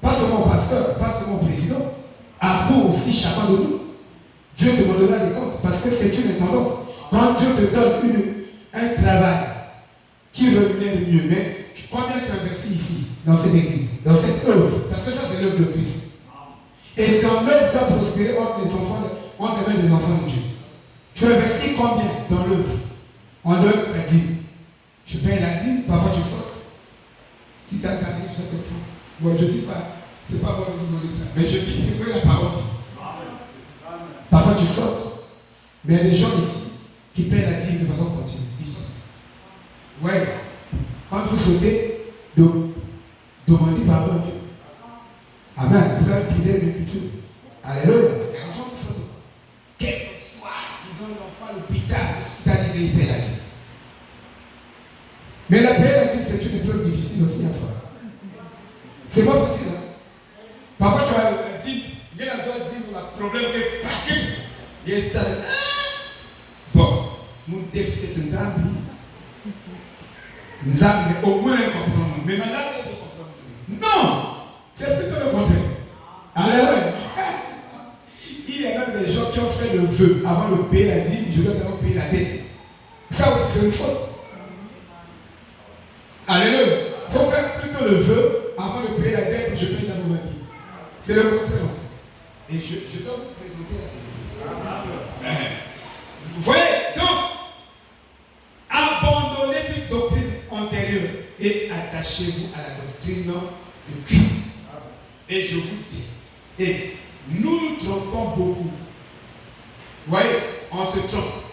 Pas seulement au pasteur, pas seulement au président. À vous aussi, chacun de nous. Dieu te demandera des comptes parce que c'est une tendance. Quand Dieu te donne un travail qui rémunère mieux, mais combien tu as investi ici, dans cette église, dans cette œuvre? Parce que ça, c'est l'œuvre de Christ. Et c'est en œuvre doit prospérer entre les mains des enfants de Dieu. Tu investis combien dans l'œuvre? En œuvre, la dîme. Tu payes la dîme, parfois tu sors. Si ça t'arrive, ça te prend. Bon, je ne dis pas, c'est pas bon de nous demander ça, mais je dis, c'est vrai la parole dit. Parfois tu sautes. Mais il y a des gens ici qui paient la dîme de façon continue. Ils sautent. Ouais. Quand vous sautez, demandez pardon à Dieu. Amen. Vous avez brisé l'écriture. Alléluia. Il y a des gens qui sautent. Quel que soit, disons, l'enfant à l'hôpital, hospitalisé, il paie la dîme. Mais la paix, la dîme, c'est une épreuve difficile aussi à faire. C'est pas facile. Hein? Parfois, tu as la dîme. Il y a un problème que paquet. Il y a bon, nous défendons Nzambi. Nzambi, au moins, il comprend. Mais maintenant, il comprend. Non! C'est plutôt le contraire. Alléluia. Il y a même des gens qui ont fait le vœu avant de payer la dîme, je dois d'abord payer la dette. Ça aussi, c'est une faute. Alléluia. Il faut faire plutôt le vœu avant de payer la dette et je paye d'abord ma vie. C'est le contraire en fait. Et je dois vous présenter la vérité. Vous voyez, donc, abandonnez toute doctrine antérieure et attachez-vous à la doctrine de Christ. Et je vous dis, et nous nous trompons beaucoup. Vous voyez, on se trompe.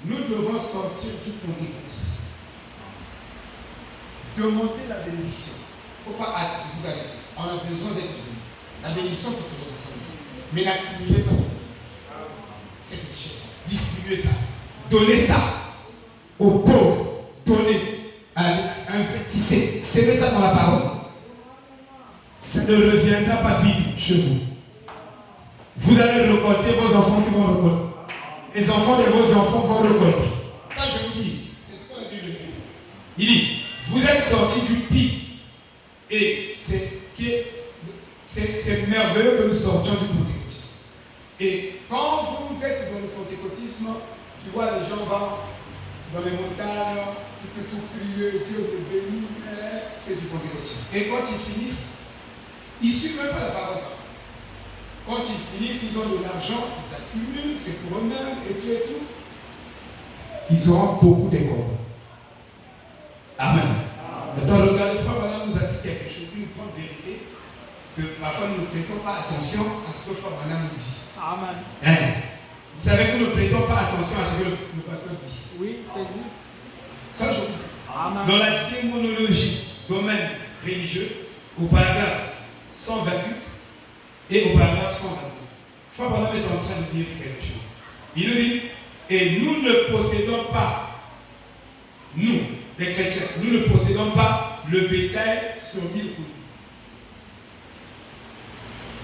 Nous devons sortir du pentecôtisme. Demandez la bénédiction. Il ne faut pas vous arrêter. On a besoin d'être béni. La bénédiction, c'est pour les enfants de Dieu. Mais n'accumulez pas cette bénédiction. Cette richesse-là. Distribuez ça. Donnez ça aux pauvres. Donnez. Investissez. Semez ça dans la parole. Ça ne reviendra pas vide chez vous. Vous allez récolter, vos enfants aussi vont récolter. Les enfants de vos enfants vont récolter. Ça, je vous dis. C'est ce que la Bible dit. Il dit, vous êtes sortis du pire. Et c'est merveilleux que nous sortions du pentecôtisme. Et quand vous êtes dans le pentecôtisme, tu vois les gens vont dans les montagnes, tout prier, Dieu te bénit, c'est du pentecôtisme. Et quand ils finissent, ils ne suivent même pas la parole. Quand ils finissent, ils ont de l'argent, ils accumulent, c'est pour eux-mêmes et tout. Ils auront beaucoup d'écoles. Amen. Maintenant, regardez, Frère Branham nous a dit quelque chose, une grande vérité, que parfois nous ne prêtons pas attention à ce que Frère Branham nous dit. Amen. Vous savez que nous ne prêtons pas attention à ce que le pasteur dit. Oui, c'est juste. Ça, je vous dis. Amen. Dans la démonologie, domaine religieux, au paragraphe 128 et au paragraphe 129, Frère Branham est en train de dire quelque chose. Il nous dit, et nous ne possédons pas, nous, les chrétiens, nous ne possédons pas le bétail sur 1000 colis.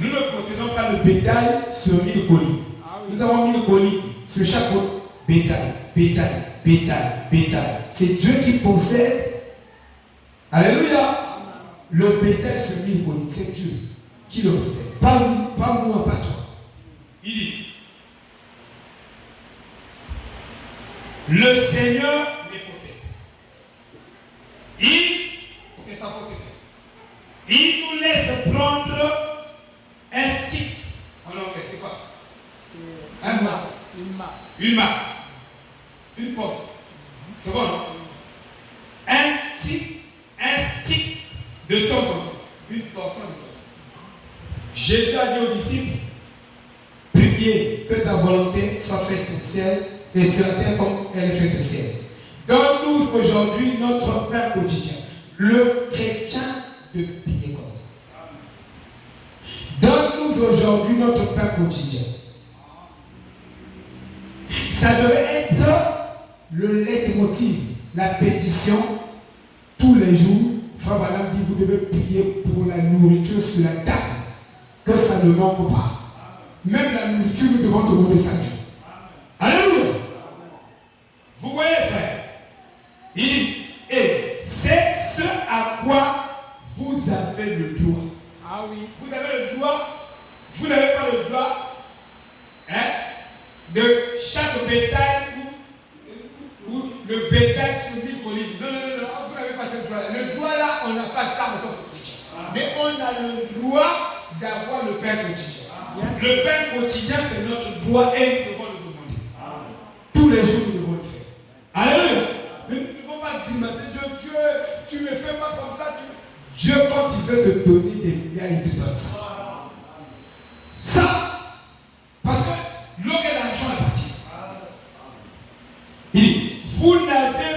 Nous ne possédons pas le bétail sur 1000 colis. Nous avons 1000 colis sur chaque colis. Bétail, bétail, bétail, bétail. C'est Dieu qui possède. Alléluia. Le bétail sur 1000 colis, c'est Dieu qui le possède. Pas moi, pas toi. Il dit, le Seigneur les possède. C'est sa possession. Il nous laisse prendre un stick. En anglais, c'est quoi? C'est un morceau. Une marque. Une marque. Une portion. C'est bon, non? Un stick de temps en temps. Une portion de temps en temps. Jésus a dit aux disciples, priez que ta volonté soit faite au ciel et sur la terre comme elle est faite au ciel. Donne-nous aujourd'hui notre pain quotidien. Le chrétien de prier comme ça. Donne-nous aujourd'hui notre pain quotidien. Ça devait être le leitmotiv, la pétition, tous les jours. Frère Branham dit, vous devez prier pour la nourriture sur la table, que ça ne manque pas. même la nourriture, nous devons demander ça à Dieu. Alléluia. Vous voyez, frère, il dit, et c'est ce à quoi vous avez le droit. Ah oui. Vous avez le droit, vous n'avez pas le droit de chaque bétail ou le bétail sur 1000 collines. Non, vous n'avez pas ce droit-là. Le droit là, on n'a pas ça en tant que chrétien. Mais on a le droit d'avoir le pain quotidien. Le pain quotidien, c'est notre droit et nous devons le demander. Tous les jours, nous devons le faire. Alléluia. Mais nous ne devons pas grimacer. Dieu, tu ne me fais pas comme ça. Dieu, quand il veut te donner des milliards, il te donne ça. Ça, parce que l'or et l'argent appartiennent. Il dit, vous n'avez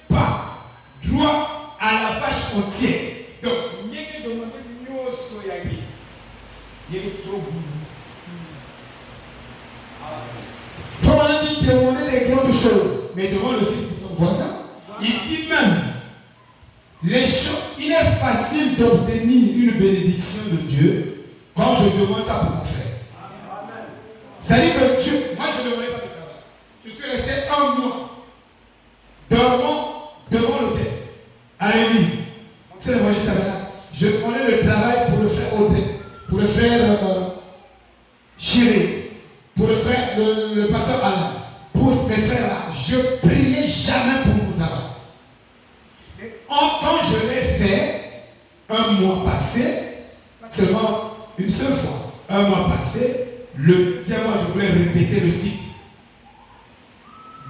pas droit à la vache entière. Donc, il n'y a que demander mieux soyagé. Il y a que trop boulot. Il faut maintenant demander les grandes choses, mais demande aussi pour ton voisin. Il dit même, il est facile d'obtenir une bénédiction de Dieu quand je demande ça pour mon frère. C'est-à-dire que Dieu, moi je ne demandais pas de travail. Je suis resté un mois dormant devant l'autel, à l'église. C'est l'évangile tabernacle. Je prenais le travail pour le frère Audrey, pour le frère Chiré, pour le frère, le pasteur Alain, pour mes frères là. Je priais jamais pour mon travail. Quand je l'ai fait, un mois passé, seulement une seule fois, un mois passé, le deuxième mois, je voulais répéter le cycle.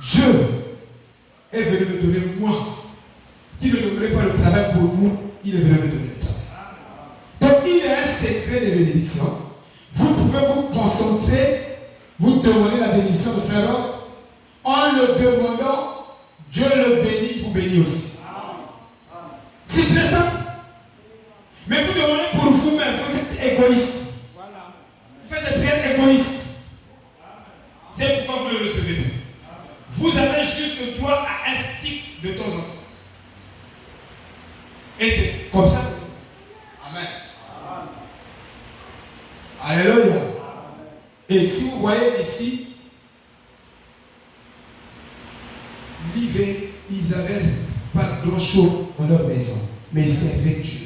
Dieu est venu me donner moi, qui ne donnait pas le travail pour nous, il est venu me donner le travail. Donc il y a un secret de bénédiction. Vous pouvez vous concentrer, vous demander la bénédiction de Frère Roch. En le demandant, Dieu le bénit, vous bénit aussi. C'est très simple. Mais vous demandez pour vous-même, vous êtes égoïste. Vous faites des prières égoïstes. C'est pourquoi vous ne le recevez pas. Vous avez juste droit à un stick de temps en temps. Et c'est comme ça. Amen. Alléluia. Et si vous voyez ici, l'hiver, ils n'avaient pas grand chose dans leur maison, mais ils servaient Dieu.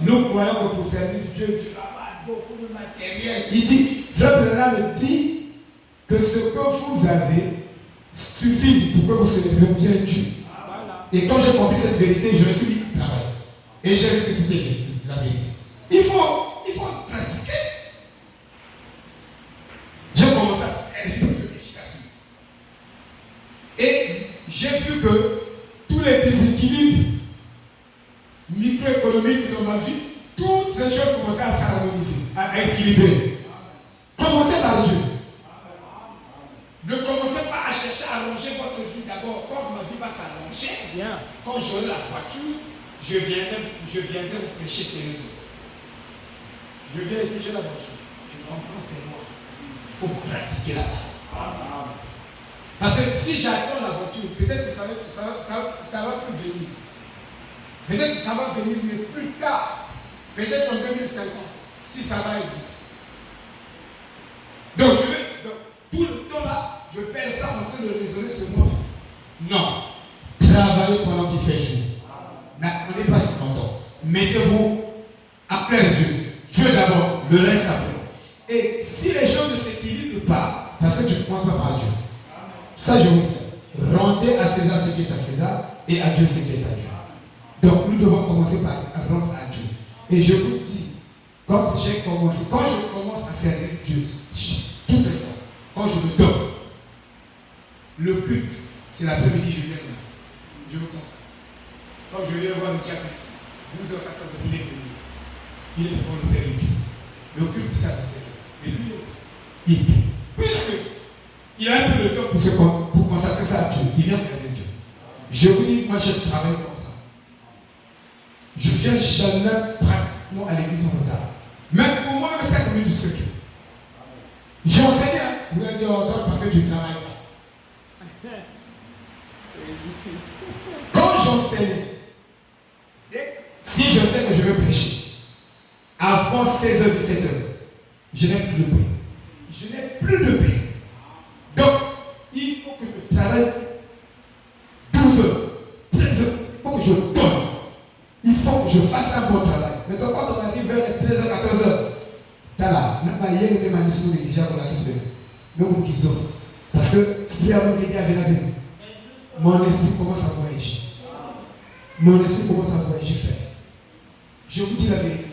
Nous croyons que pour servir Dieu, Dieu a beaucoup de matériel. Il dit, Frère Branham me dit que ce que vous avez suffit pour que vous serviez bien Dieu. Et quand j'ai compris cette vérité, je me suis mis au travail. Et j'ai vu que c'était la vérité. Il faut pratiquer. J'ai commencé à servir Dieu efficacement. Et j'ai vu que tous les déséquilibres microéconomiques dans ma vie, toutes ces choses commençaient à s'harmoniser, à équilibrer. Commencez par Dieu. Ne commencez pas à chercher à arranger votre vie d'abord. Quand ma vie va s'arranger, quand j'aurai la voiture, je viendrai vous prêcher sérieusement. Je viens ici, j'ai la voiture. Je comprends, c'est moi. Il faut pratiquer là-bas. Parce que si j'attends la voiture, peut-être que ça va plus venir. Peut-être que ça va venir, mais plus tard. Peut-être en 2050, si ça va exister. Donc, tout le temps là, je perds ça en train de raisonner sur moi. Non. Travaillez pendant qu'il fait jour. N'attendez pas si longtemps. Mettez-vous à plaire Dieu. Dieu d'abord, le reste après. Et si les choses ne s'équilibrent pas, parce que tu ne commences pas par Dieu. Ça, je vous dis. Rendez à César ce qui est à César et à Dieu ce qui est à Dieu. Donc, nous devons commencer par rendre à Dieu. Et je vous dis, quand je commence à servir Dieu, toutes les fois, quand je me donne, le culte, c'est l'après-midi, je viens là. Je me consacre. Comme je viens voir le diaconiste, 12h14, il est venu. Il est devant l'autel et puis. Le culte, c'est à 17h. Et lui, il prie. Puisqu'il a un peu de temps pour consacrer ça à Dieu, il vient regarder Dieu. Je vous dis, moi, je travaille comme ça. Je ne viens jamais pratiquement à l'église en retard. Même pour moi, même 5 minutes de secret. J'enseigne, vous allez dire parce que tu ne travailles pas. Quand j'enseigne, si je sais que je vais prêcher, avant 16h, 17h, je n'ai plus de bruit. je n'ai plus de paix. Donc, il faut que je travaille 12 heures, 13 heures. Il faut que je donne. Il faut que je fasse un bon travail. Maintenant, quand on arrive vers les 13h, 14h, t'as là, même pas hier, même à l'issue, on est déjà qu'on a risqué. Mais on qu'ils ont. Parce que, si il y a un gars avec la peine, mon esprit commence à voyager. Mon esprit commence à voyager, frère. Je vous dis la vérité.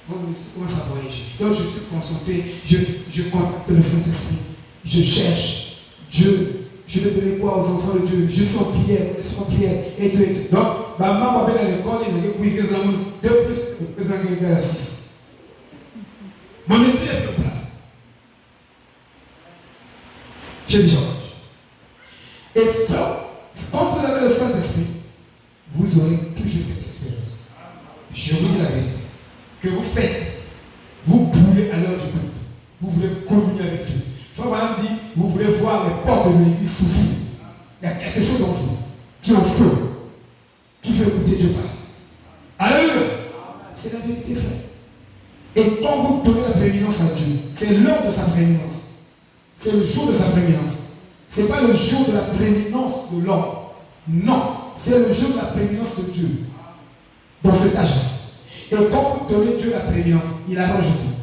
Mon esprit commence à voyager. Donc, je suis concentré, je contacte le Saint-Esprit. Je cherche Dieu. Je vais donner quoi aux enfants de Dieu? Je suis en prière, je suis en prière, et tout, et tout. Donc, maman m'a à l'école, il m'a dit, 2 plus 1 égale à 6. Mon esprit est plus en place. J'ai déjà entendu. Et frère, quand vous avez le Saint-Esprit, vous aurez toujours cette expérience. Je vous dis la vérité. Que vous faites, vous brûlez à l'heure du culte. Vous voulez communier avec Dieu. Frère Madame dit, vous voulez voir les portes de l'église s'ouvrir. Il y a quelque chose en vous qui est en feu, qui veut écouter Dieu parler. Alléluia. C'est la vérité, frère. Et quand vous donnez la prééminence à Dieu, c'est l'heure de sa prééminence. C'est le jour de sa prééminence. Ce n'est pas le jour de la prééminence de l'homme. Non, c'est le jour de la prééminence de Dieu. Dans cet âge. Et quand vous donnez Dieu la prééminence, il arrange tout.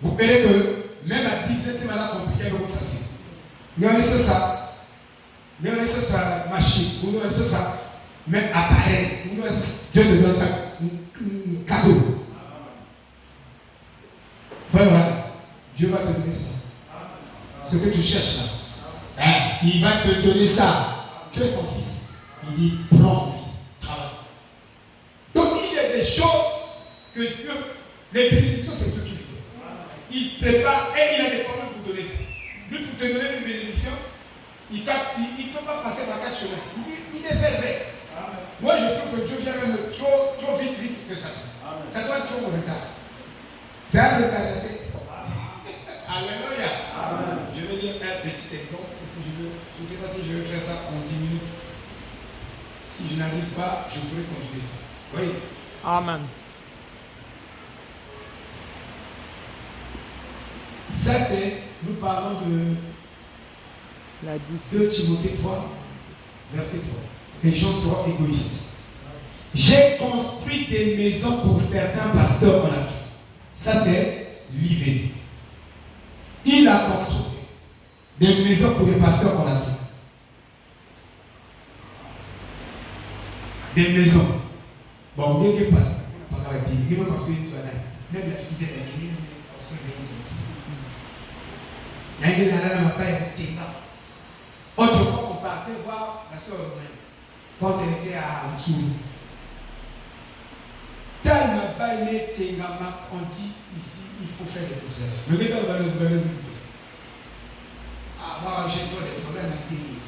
Vous verrez que même la business, c'est malade compliqué, mais vous facile. Mais on est sur ça. Mais on est sur ça, machine. On est sur ça, même appareil. Dieu te donne ça, un cadeau. Frère, Dieu va te donner ça. Ce que tu cherches là. Hein, il va te donner ça. Tu es son fils. Il dit, prends mon fils, travaille. Donc il y a des choses que Dieu, les bénédictions, c'est Dieu qui les donne. Il prépare et il a des formules pour donner ça. Lui, pour te donner une bénédiction, il ne peut pas passer par 4 chemins. Il est vert. Moi, je trouve que Dieu vient même trop vite que ça. Ça doit être trop en retard. C'est un retardataire. Alléluia. Je vais dire un petit exemple. Je ne sais pas si je vais faire ça en 10 minutes. Si je n'arrive pas, je pourrais continuer ça. Oui. Amen. Ça, nous parlons de La 2 Timothée 3, verset 3. Les gens seront égoïstes. J'ai construit des maisons pour certains pasteurs en Afrique. Ça, c'est l'IV. Il a construit des maisons pour les pasteurs en Afrique. Des maisons. Bon, dès que pasteur, on n'a pas de dire, il va construire une toilette. Même la fille de la Guinée, il va construire une maison. Il y a une nana n'a pas été tétan. Autrefois, on partait voir la soeur Romaine quand elle était à Antsou. Tellement pas aimé Tengama, on dit ici, il faut faire des cotisations. Le gars va le donner ah, moi j'ai trop de problèmes à Guinée.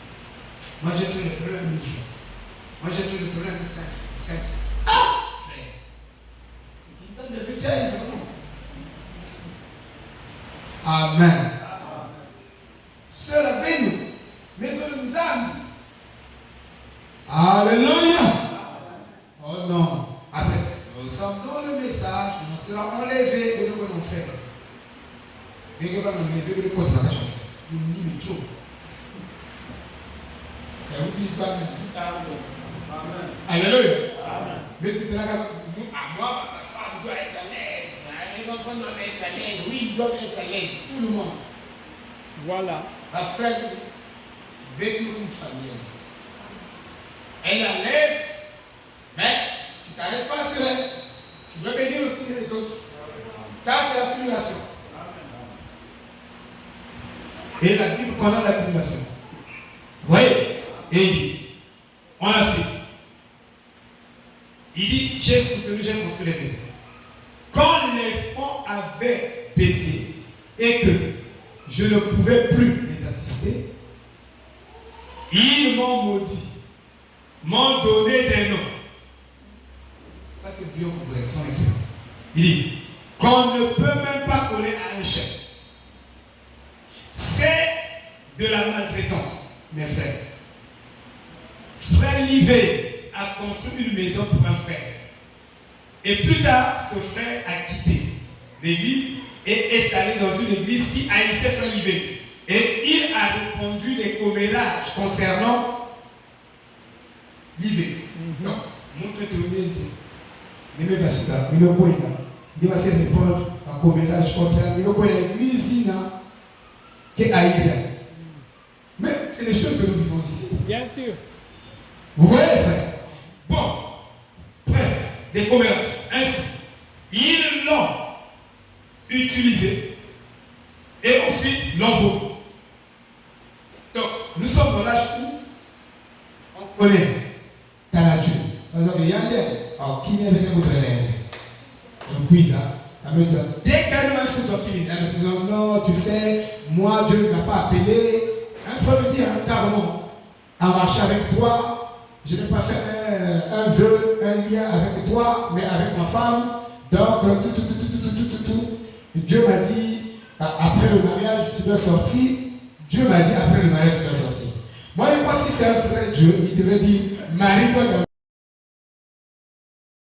Moi j'ai trop de problèmes à Michel. Moi j'ai trop de problèmes à sexe. Ah, frère. Ils ont de métiers, amen. Sœur Beno, mais sur le Zambi. Alléluia. Oh non. Après, nous sommes dans le message, nous serons enlevés et nous allons faire. Et nous allons enlever le côté de la chanson. Nous n'y trop. Et vous dites pas même. Alléluia. Mais tout le monde, moi, ma femme doit être à l'aise. Les enfants doivent être à l'aise. Oui, ils doivent être à l'aise. Tout le monde. Voilà. La frère, avec une famille. Elle est à l'aise, mais tu ne t'arrêtes pas sur elle. Tu veux bénir aussi les autres. Ça, c'est l'accumulation. Et la Bible connaît l'accumulation. Vous voyez? Et il dit, on l'a fait. Il dit, j'ai soutenu, j'ai construit les maisons. Quand les fonds avaient baissé et que je ne pouvais plus les assister, ils m'ont maudit, m'ont donné des noms. Ça, c'est bien pour son expérience. Il dit qu'on ne peut même pas coller à un chèque. C'est de la maltraitance, mes frères. Frère Livé a construit une maison pour un frère. Et plus tard, ce frère a quitté l'église et est allé dans une église qui haïssait Frère Livet. Et il a répandu des commérages concernant Livet. Donc, montre-toi bien. Ne me passe pas, ne me pointe pas. Ne me passe répondre à commérage contre elle. Ne me pointe l'église qui est haïssée. Mais c'est les choses que nous vivons ici. Bien sûr. Vous voyez, frère? Bon, bref, des commérages. Ainsi, ils l'ont utilisé et ensuite l'ont volé. Donc, nous sommes dans l'âge où on connaît ta nature. Par exemple, il y a un gars qui vient avec votre élève. Un quiz, dès qu'elle m'a dit, elle me dit non, tu sais, moi, Dieu ne m'a pas appelé. Il faut me dire carrément, à marcher avec toi, je n'ai pas fait un vœu, un lien avec toi, mais avec ma femme. Donc, tout. Dieu m'a dit, après le mariage, tu dois sortir. Dieu m'a dit, après le mariage, tu dois sortir. Moi, je pense que c'est un vrai Dieu. Il devait dire, marie-toi dans